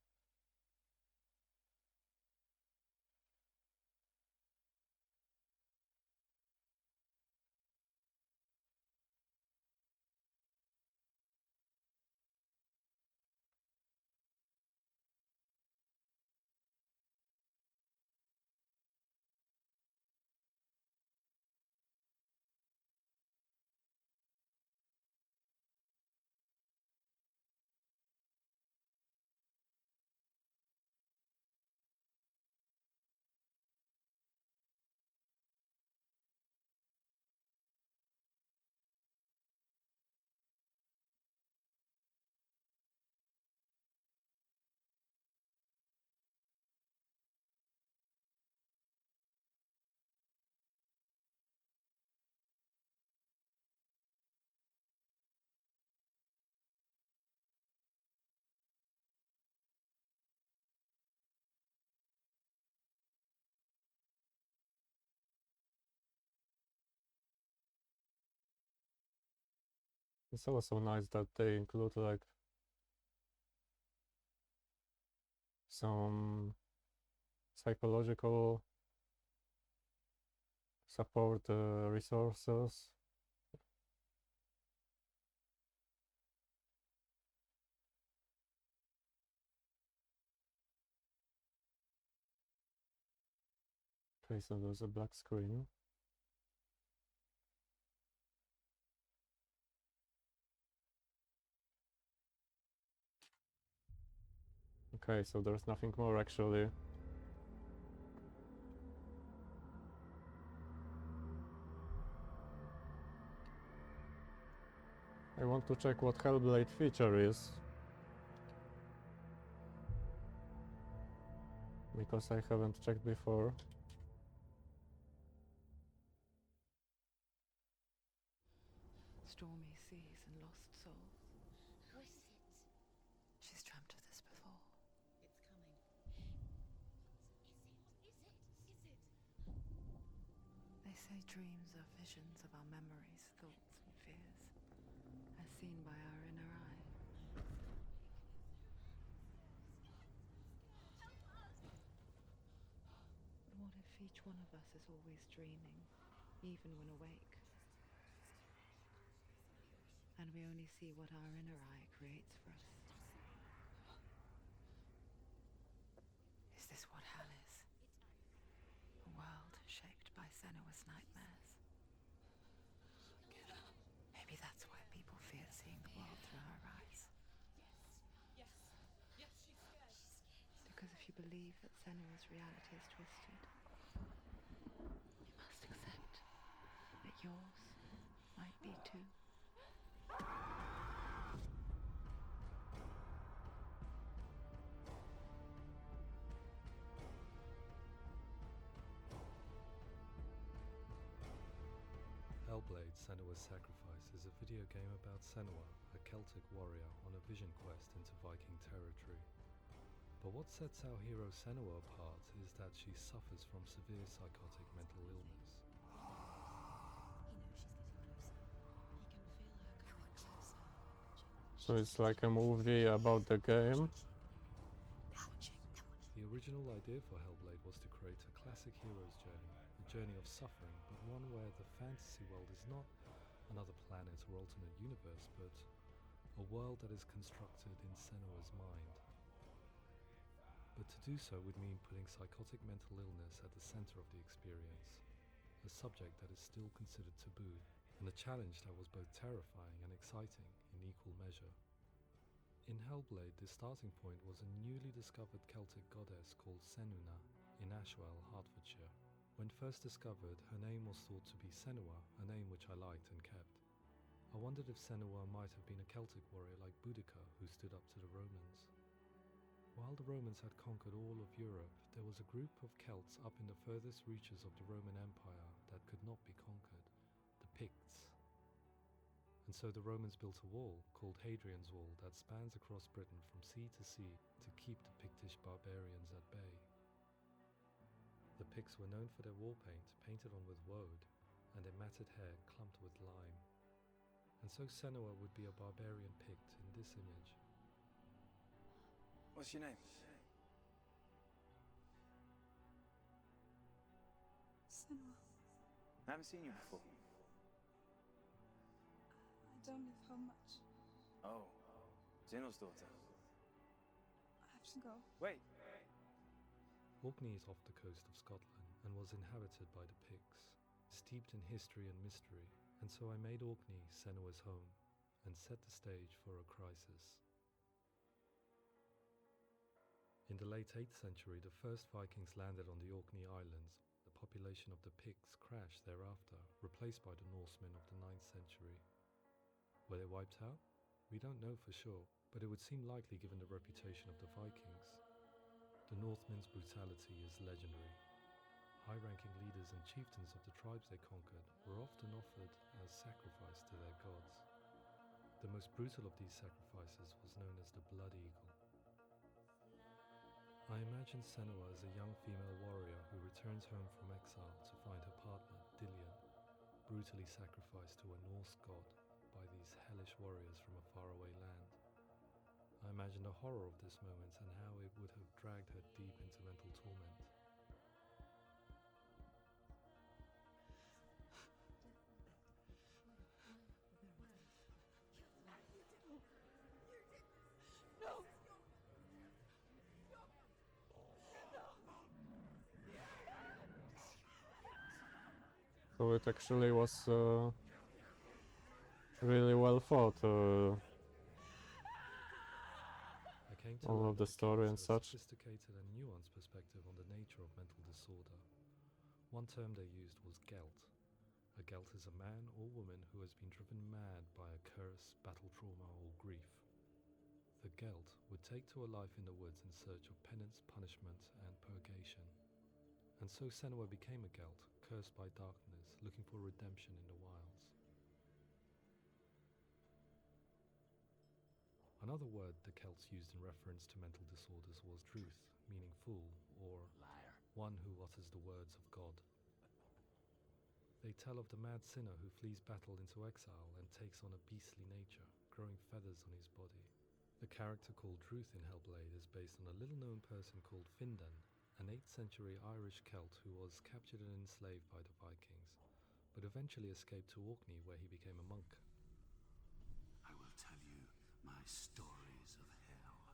It's also nice that they include like some psychological support resources. Okay, so there's a black screen. Okay, so there's nothing more actually. I want to check what Hellblade Feature is. Because I haven't checked before. Stormy seas and lost souls. Who is it? She's dreamt of this before. It's coming. They say dreams are visions of our memories, thoughts and fears, as seen by our inner eye. Each one of us is always dreaming, even when awake. And we only see what our inner eye creates for us. Is this what hell is? A world shaped by Senua's nightmares. Maybe that's why people fear seeing the world through her eyes. Because if you believe that Senua's reality is twisted, you must accept that yours might be too. Hellblade: Senua's Sacrifice is a video game about Senua, a Celtic warrior on a vision quest into Viking territory. But what sets our hero Senua apart is that she suffers from severe psychotic mental illness. So it's like a movie about the game. The original idea for Hellblade was to create a classic hero's journey, a journey of suffering, but one where the fantasy world is not another planet or alternate universe, but a world that is constructed in Senua's mind. But to do so would mean putting psychotic mental illness at the center of the experience, a subject that is still considered taboo, and a challenge that was both terrifying and exciting in equal measure. In Hellblade, the starting point was a newly discovered Celtic goddess called Senua in Ashwell, Hertfordshire. When first discovered, her name was thought to be Senua, a name which I liked and kept. I wondered if Senua might have been a Celtic warrior like Boudica who stood up to the Romans. While the Romans had conquered all of Europe, there was a group of Celts up in the furthest reaches of the Roman Empire that could not be conquered, the Picts. And so the Romans built a wall, called Hadrian's Wall, that spans across Britain from sea to sea to keep the Pictish barbarians at bay. The Picts were known for their war paint, painted on with woad, and their matted hair clumped with lime. And so Senua would be a barbarian Pict in this image. What's your name? Senua, I haven't seen you before. I don't live home much. Oh, Zenua's daughter. I have to go. Wait. Orkney is off the coast of Scotland and was inhabited by the Picts, steeped in history and mystery, and so I made Orkney Senua's home and set the stage for a crisis. In the late 8th century, the first Vikings landed on the Orkney Islands. The population of the Picts crashed thereafter, replaced by the Norsemen of the 9th century. Were they wiped out? We don't know for sure, but it would seem likely given the reputation of the Vikings. The Northmen's brutality is legendary. High-ranking leaders and chieftains of the tribes they conquered were often offered as sacrifice to their gods. The most brutal of these sacrifices was known as the Blood Eagle. I imagine Senua as a young female warrior who returns home from exile to find her partner, Dillion, brutally sacrificed to a Norse god by these hellish warriors from a faraway land. I imagine the horror of this moment and how it would have dragged her deep into mental torment. So it actually was really well thought, I came to all learn of the that story and Celts had a such. sophisticated and nuanced perspective on the nature of mental disorder. One term they used was Gelt. A Gelt is a man or woman who has been driven mad by a curse, battle trauma, or grief. The Gelt would take to a life in the woods in search of penance, punishment, and purgation. And so Senua became a Gelt, cursed by darkness, looking for redemption in the wilds. Another word the Celts used in reference to mental disorders was druth, meaning fool, or Liar. one who utters the words of God. They tell of the mad sinner who flees battle into exile and takes on a beastly nature, growing feathers on his body. The character called Druth in Hellblade is based on a little-known person called Findan, an 8th century Irish Celt who was captured and enslaved by the Vikings, but eventually escaped to Orkney where he became a monk. I will tell you my stories of hell,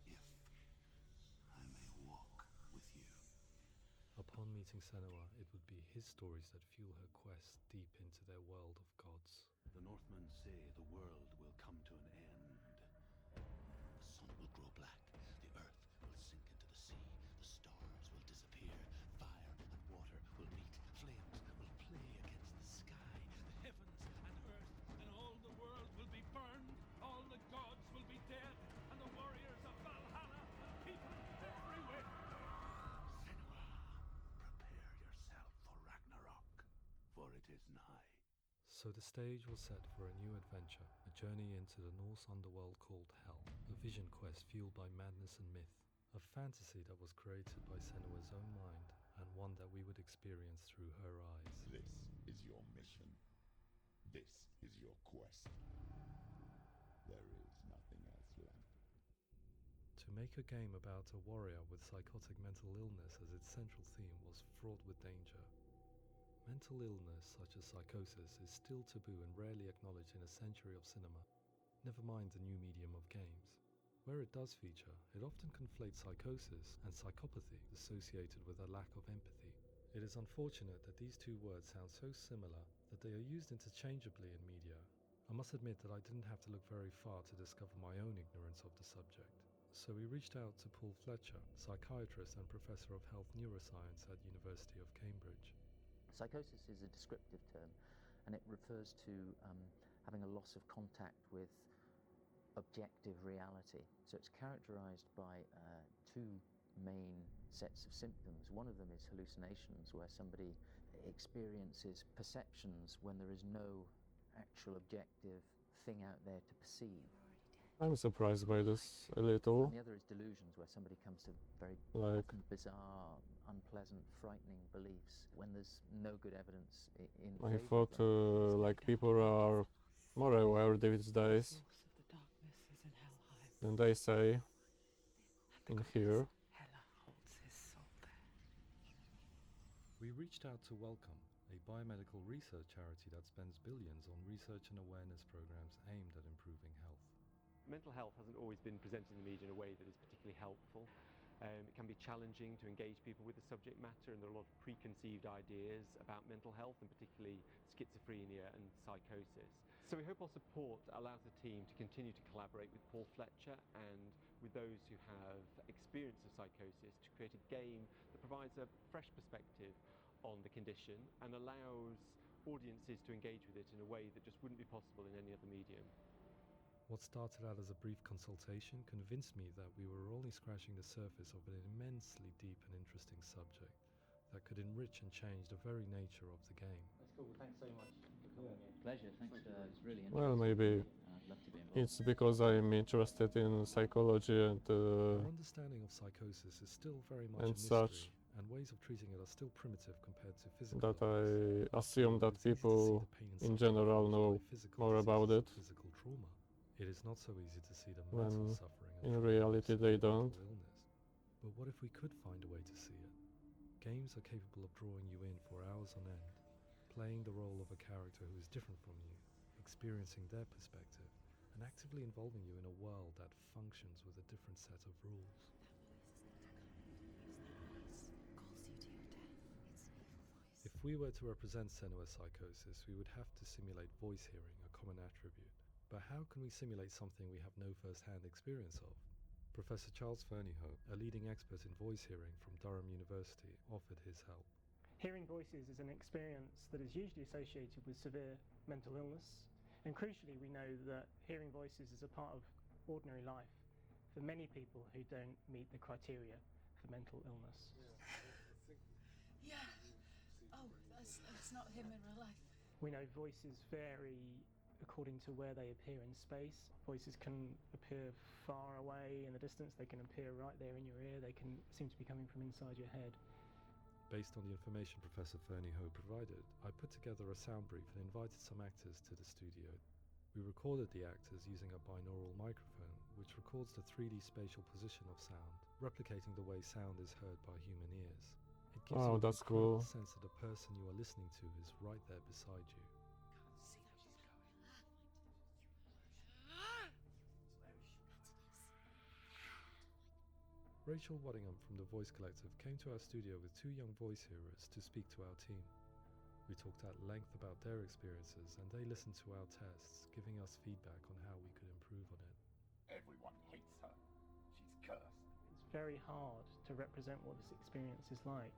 if I may walk with you. Upon meeting Senua, it would be his stories that fuel her quest deep into their world of gods. The Northmen say the world will come to an end. The sun will grow black, the earth will sink into the sea, the stars will disappear, fire and water will meet, flames will play against the sky, the heavens and earth and all the world will be burned, all the gods will be dead, and the warriors of Valhalla and people everywhere. Senua, prepare yourself for Ragnarok, for it is nigh. So the stage was set for a new adventure, a journey into the Norse underworld called Hell, a vision quest fueled by madness and myth, a fantasy that was created by Senua's own mind, and one that we would experience through her eyes. This is your mission. This is your quest. There is nothing else left. To make a game about a warrior with psychotic mental illness as its central theme was fraught with danger. Mental illness, such as psychosis, is still taboo and rarely acknowledged in a century of cinema, never mind the new medium of games. Where it does feature, it often conflates psychosis and psychopathy associated with a lack of empathy. It is unfortunate that these two words sound so similar that they are used interchangeably in media. I must admit that I didn't have to look very far to discover my own ignorance of the subject. So we reached out to Paul Fletcher, psychiatrist and professor of health neuroscience at University of Cambridge. Psychosis is a descriptive term, and it refers to having a loss of contact with objective reality. So it's characterized by two main sets of symptoms. One of them is hallucinations, where somebody experiences perceptions when there is no actual objective thing out there to perceive. I'm surprised by this a little. And the other is delusions, where somebody comes to very Like- often bizarre, unpleasant, frightening beliefs when there's no good evidence in I favour of thought them. like people are more aware these days Source of the darkness is in Helheim. than they say And the in here. goddess Hela holds his soul there. We reached out to Welcome, a biomedical research charity that spends billions on research and awareness programs aimed at improving health. Mental health hasn't always been presented in the media in a way that is particularly helpful. It can be challenging to engage people with the subject matter, and there are a lot of preconceived ideas about mental health, and particularly schizophrenia and psychosis. So we hope our support allows the team to continue to collaborate with Paul Fletcher and with those who have experience of psychosis to create a game that provides a fresh perspective on the condition and allows audiences to engage with it in a way that just wouldn't be possible in any other medium. What started out as a brief consultation convinced me that we were only scratching the surface of an immensely deep and interesting subject that could enrich and change the very nature of the game. That's cool. Thanks so much for coming in. Pleasure. Thanks. It's really interesting. Well, maybe I'd love to be involved. it's because I'm interested in psychology and Our understanding of psychosis is still very much a and mystery, such, and ways of treating it are still primitive compared to physical that illness. I assume that It's easy to see people the pain in suffering general caused know by physical more about diseases it, and physical trauma. It is not so easy to see the when mental suffering and in trauma of reality they severe don't. mental illness. But what if we could find a way to see it? Games are capable of drawing you in for hours on end, playing the role of a character who is different from you, experiencing their perspective, and actively involving you in a world that functions with a different set of rules. If we were to represent Senua's psychosis, we would have to simulate voice hearing, a common attribute. But how can we simulate something we have no first-hand experience of? Professor Charles Fernyhough, a leading expert in voice hearing from Durham University, offered his help. Hearing voices is an experience that is usually associated with severe mental illness, and crucially we know that hearing voices is a part of ordinary life for many people who don't meet the criteria for mental illness. Yeah. Oh, that's not him in real life. We know voices vary according to where they appear in space. Voices can appear far away in the distance, they can appear right there in your ear, they can seem to be coming from inside your head. Based on the information Professor Fernyhough provided, I put together a sound brief and invited some actors to the studio. We recorded the actors using a binaural microphone, which records the 3D spatial position of sound. replicating the way sound is heard by human ears. It gives Oh, you an that's incredible cool. sense that the person you are listening to is right there beside you. Rachel Waddingham from the Voice Collective came to our studio with 2 young voice hearers to speak to our team. We talked at length about their experiences, and they listened to our tests, giving us feedback on how we could improve on it. Everyone hates her. She's cursed. It's very hard to represent what this experience is like,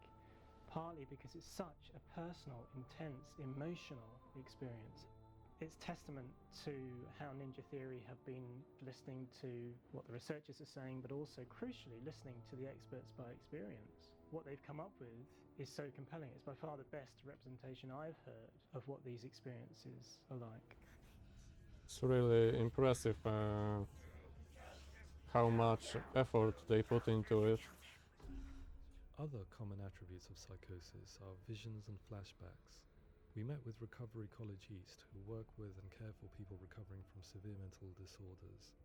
partly because it's such a personal, intense, emotional experience. It's testament to how Ninja Theory have been listening to what the researchers are saying, but also crucially listening to the experts by experience. What they've come up with is so compelling. It's by far the best representation I've heard of what these experiences are like. It's really impressive how much effort they put into it. Other common attributes of psychosis are visions and flashbacks. We met with Recovery College East, who work with and care for people recovering from severe mental disorders.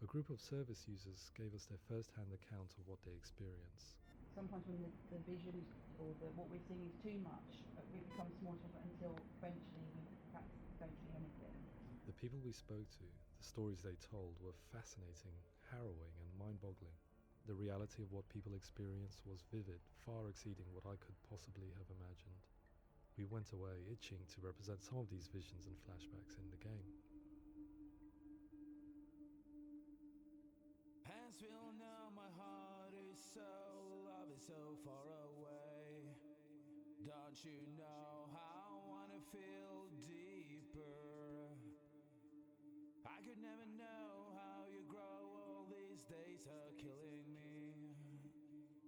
A group of service users gave us their first-hand account of what they experience. Sometimes when the visions or what we're seeing is too much, it becomes more difficult until eventually we perhaps don't see anything. The people we spoke to, the stories they told, were fascinating, harrowing and mind-boggling. The reality of what people experienced was vivid, far exceeding what I could possibly have imagined. We went away itching to represent some of these visions and flashbacks in the game. Pansville, now my heart is so, love is so far away. Don't you know how I wanna feel deeper? I could never know how you grow, all these days are killing me.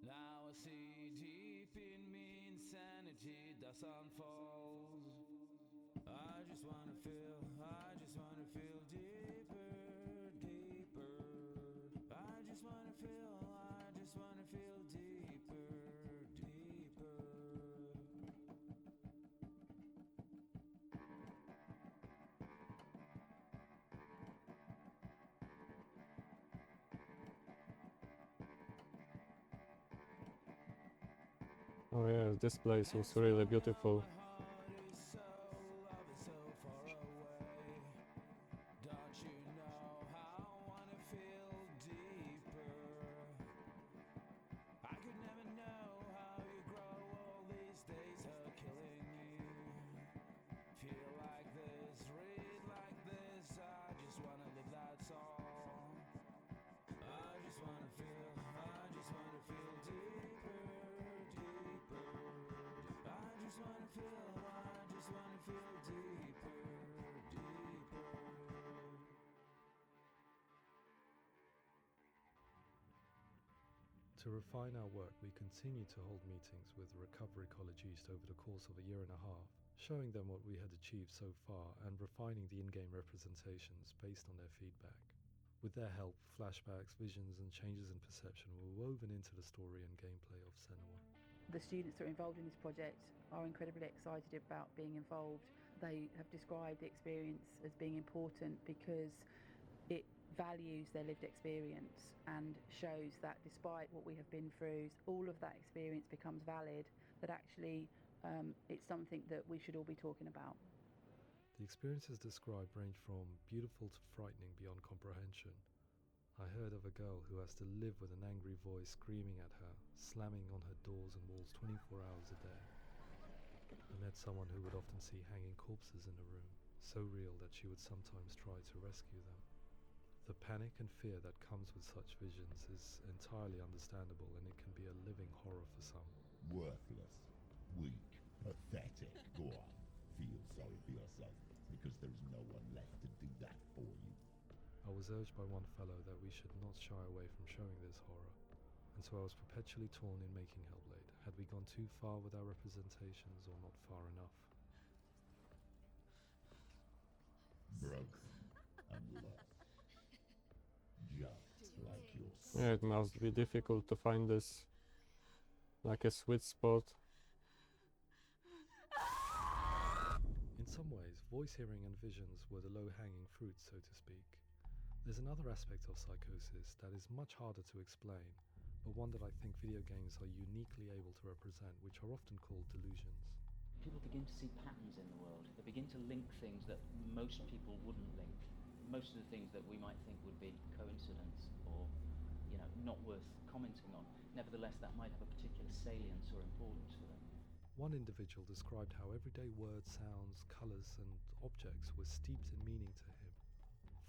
Now I see deep in me, insanity does unfold. I just wanna feel deeper, deeper. I just wanna feel deeper, deeper. Oh yeah, this place was really beautiful. Don't you know how I wanna feel deeper? I could never know how you grow, all these days are killing me. Feel like this, read like this, I just wanna live, that's all. I just wanna feel deeper, deeper. I just wanna feel deeper, deeper. To refine our work, we continued to hold meetings with Recovery College East over the course of a year and a half, showing them what we had achieved so far and refining the in-game representations based on their feedback. With their help, flashbacks, visions and changes in perception were woven into the story and gameplay of Senua. The students that are involved in this project are incredibly excited about being involved. They have described the experience as being important because it values their lived experience and shows that despite what we have been through, all of that experience becomes valid, that actually it's something that we should all be talking about. The experiences described range from beautiful to frightening beyond comprehension. I heard of a girl who has to live with an angry voice screaming at her, slamming on her doors and walls 24 hours a day. I met someone who would often see hanging corpses in a room, so real that she would sometimes try to rescue them. The panic and fear that comes with such visions is entirely understandable, and it can be a living horror for some. Worthless, weak, pathetic. Go on, feel sorry for yourself, because there's no one left to do that for you. I was urged by one fellow that we should not shy away from showing this horror, and so I was perpetually torn in making Hellblade. Had we gone too far with our representations or not far enough? Broken and lost. Just like your Yeah, it must be difficult to find this, like a sweet spot. In some ways, voice hearing and visions were the low-hanging fruit, so to speak. There's another aspect of psychosis that is much harder to explain, but one that I think video games are uniquely able to represent, which are often called delusions. People begin to see patterns in the world. They begin to link things that most people wouldn't link. Most of the things that we might think would be coincidence or, not worth commenting on. Nevertheless, that might have a particular salience or importance for them. One individual described how everyday words, sounds, colours and objects were steeped in meaning to him,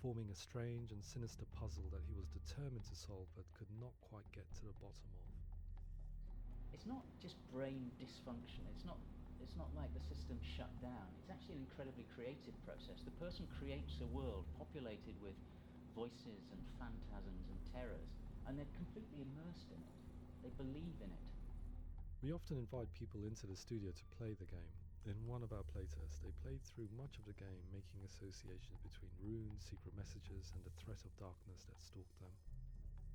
forming a strange and sinister puzzle that he was determined to solve but could not quite get to the bottom of. It's not just brain dysfunction. It's not like the system shut down. It's actually an incredibly creative process. The person creates a world populated with voices and phantasms and terrors, and they're completely immersed in it. They believe in it. We often invite people into the studio to play the game. In one of our playtests, they played through much of the game, making associations between runes, secret messages, and the threat of darkness that stalked them.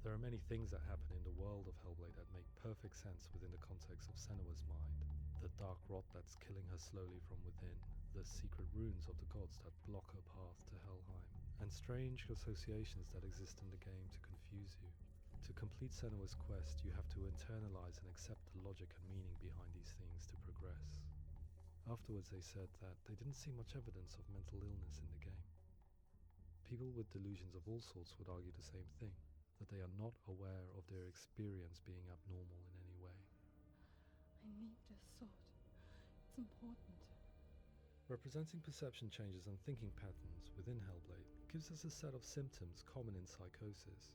There are many things that happen in the world of Hellblade that make perfect sense within the context of Senua's mind. The dark rot that's killing her slowly from within, the secret runes of the gods that block her path to Helheim, and strange associations that exist in the game to confuse you. To complete Senua's quest, you have to internalize and accept the logic and meaning behind these things to progress. Afterwards, they said that they didn't see much evidence of mental illness in the game. People with delusions of all sorts would argue the same thing, that they are not aware of their experience being abnormal in any way. I need this sword. It's important. Representing perception changes and thinking patterns within Hellblade gives us a set of symptoms common in psychosis.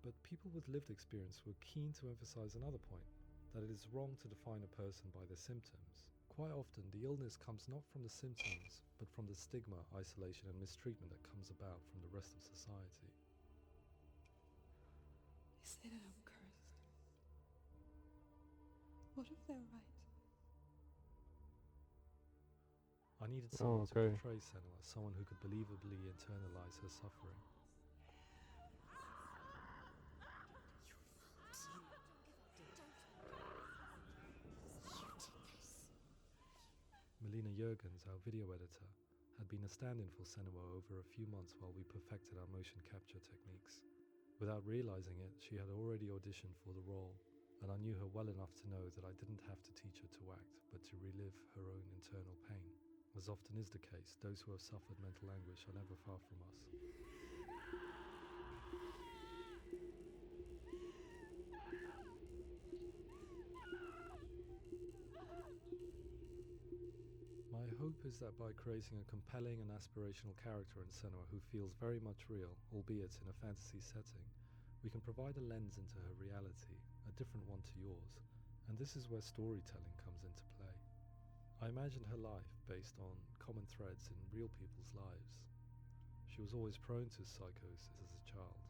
But people with lived experience were keen to emphasize another point, that it is wrong to define a person by their symptoms. Quite often, the illness comes not from the symptoms, but from the stigma, isolation and mistreatment that comes about from the rest of society. They say that I'm cursed. What if they're right? I needed someone to okay. portray Senua, someone who could believably internalize her suffering. Melina Jurgens, our video editor, had been a stand-in for Senua over a few months while we perfected our motion capture techniques. Without realizing it, she had already auditioned for the role, and I knew her well enough to know that I didn't have to teach her to act, but to relive her own internal pain. As often is the case, those who have suffered mental anguish are never far from us. My hope is that by creating a compelling and aspirational character in Senua who feels very much real, albeit in a fantasy setting, we can provide a lens into her reality, a different one to yours, and this is where storytelling comes into play. I imagined her life based on common threads in real people's lives. She was always prone to psychosis as a child.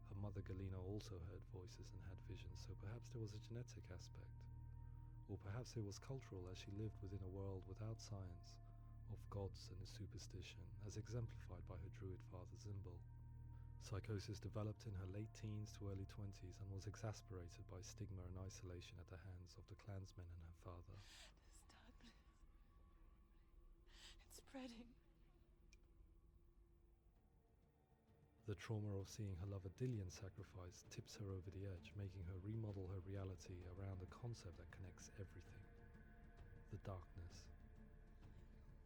Her mother Galina also heard voices and had visions, so perhaps there was a genetic aspect. Or perhaps it was cultural, as she lived within a world without science, of gods and a superstition, as exemplified by her druid father Zimbal. Psychosis developed in her late teens to early 20s and was exacerbated by stigma and isolation at the hands of the clansmen and her father. This darkness. It's spreading. The trauma of seeing her lover Dillian sacrificed tips her over the edge, making her remodel her reality around a concept that connects everything: the darkness.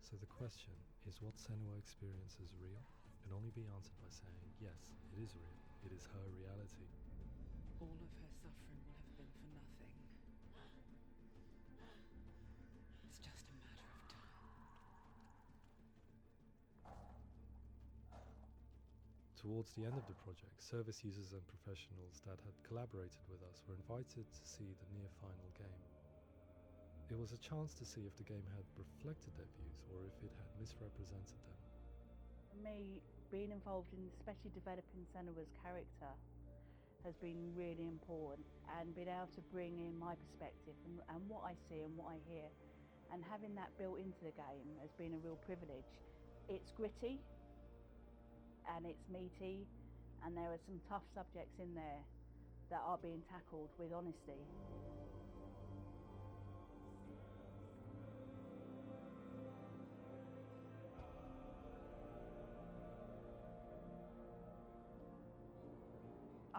So the question, is what Senua experiences real? Can only be answered by saying, yes, it is real. It is her reality. All of her suffering will have been for nothing. It's just a matter of time. Towards the end of the project, service users and professionals that had collaborated with us were invited to see the near-final game. It was a chance to see if the game had reflected their views or if it had misrepresented them. For me, being involved in especially developing Senua's character has been really important, and being able to bring in my perspective and what I see and what I hear, and having that built into the game has been a real privilege. It's gritty and it's meaty, and there are some tough subjects in there that are being tackled with honesty.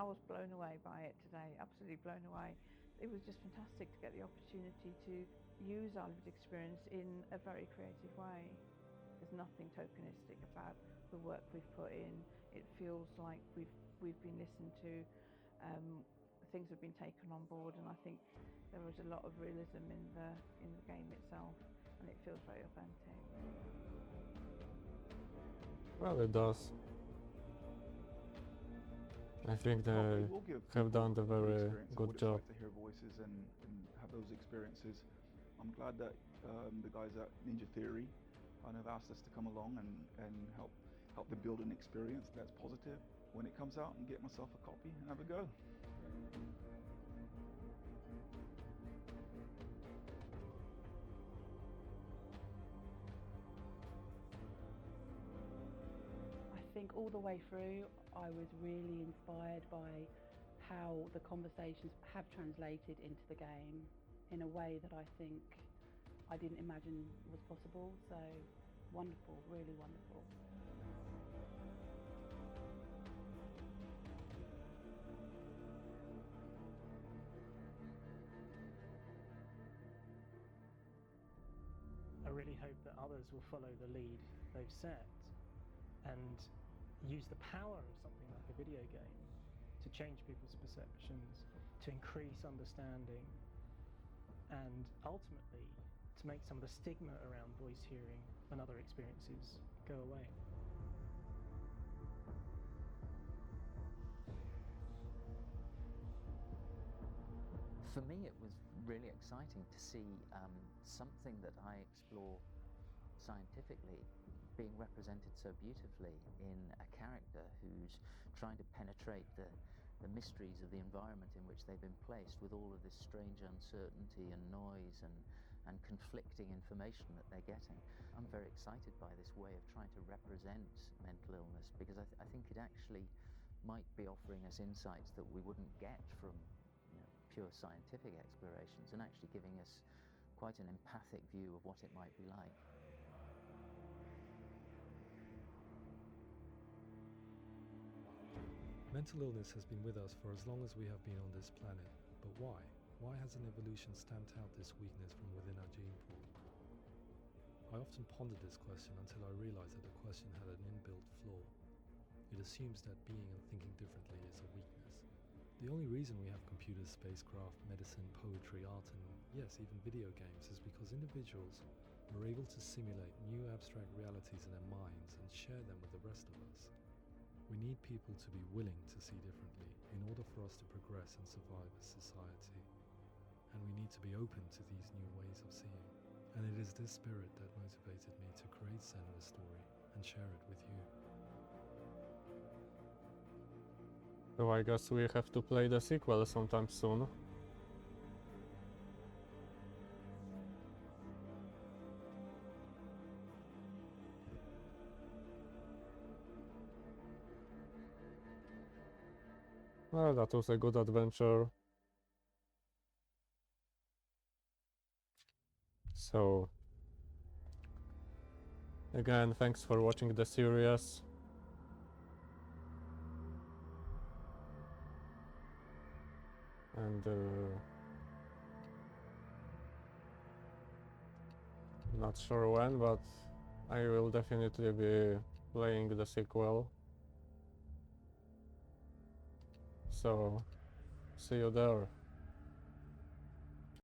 I was blown away by it today, absolutely blown away. It was just fantastic to get the opportunity to use our lived experience in a very creative way. There's nothing tokenistic about the work we've put in. It feels like we've been listened to, things have been taken on board, and I think there was a lot of realism in the game itself, and it feels very authentic. Well, it does. I think they We'll give have done a people very experience of good what it's job. like to hear voices and have those experiences. I'm glad that the guys at Ninja Theory kind of asked us to come along and help them build an experience that's positive when it comes out, and get myself a copy and have a go. I think all the way through I was really inspired by how the conversations have translated into the game in a way that I think I didn't imagine was possible. So wonderful, really wonderful. I really hope that others will follow the lead they've set and use the power of something like a video game to change people's perceptions, to increase understanding, and ultimately to make some of the stigma around voice hearing and other experiences go away. For me, it was really exciting to see something that I explore scientifically being represented so beautifully in a character who's trying to penetrate the mysteries of the environment in which they've been placed, with all of this strange uncertainty and noise and conflicting information that they're getting. I'm very excited by this way of trying to represent mental illness, because I think it actually might be offering us insights that we wouldn't get from pure scientific explorations, and actually giving us quite an empathic view of what it might be like. Mental illness has been with us for as long as we have been on this planet, but why? Why hasn't evolution stamped out this weakness from within our gene pool? I often pondered this question until I realized that the question had an inbuilt flaw. It assumes that being and thinking differently is a weakness. The only reason we have computers, spacecraft, medicine, poetry, art, and yes, even video games is because individuals are able to simulate new abstract realities in their minds and share them with the rest of us. We need people to be willing to see differently in order for us to progress and survive as society. And we need to be open to these new ways of seeing. And it is this spirit that motivated me to create Senua's story and share it with you. So I guess we have to play the sequel sometime soon. Well, that was a good adventure. So, again, thanks for watching the series. And not sure when, but I will definitely be playing the sequel. So, see you there.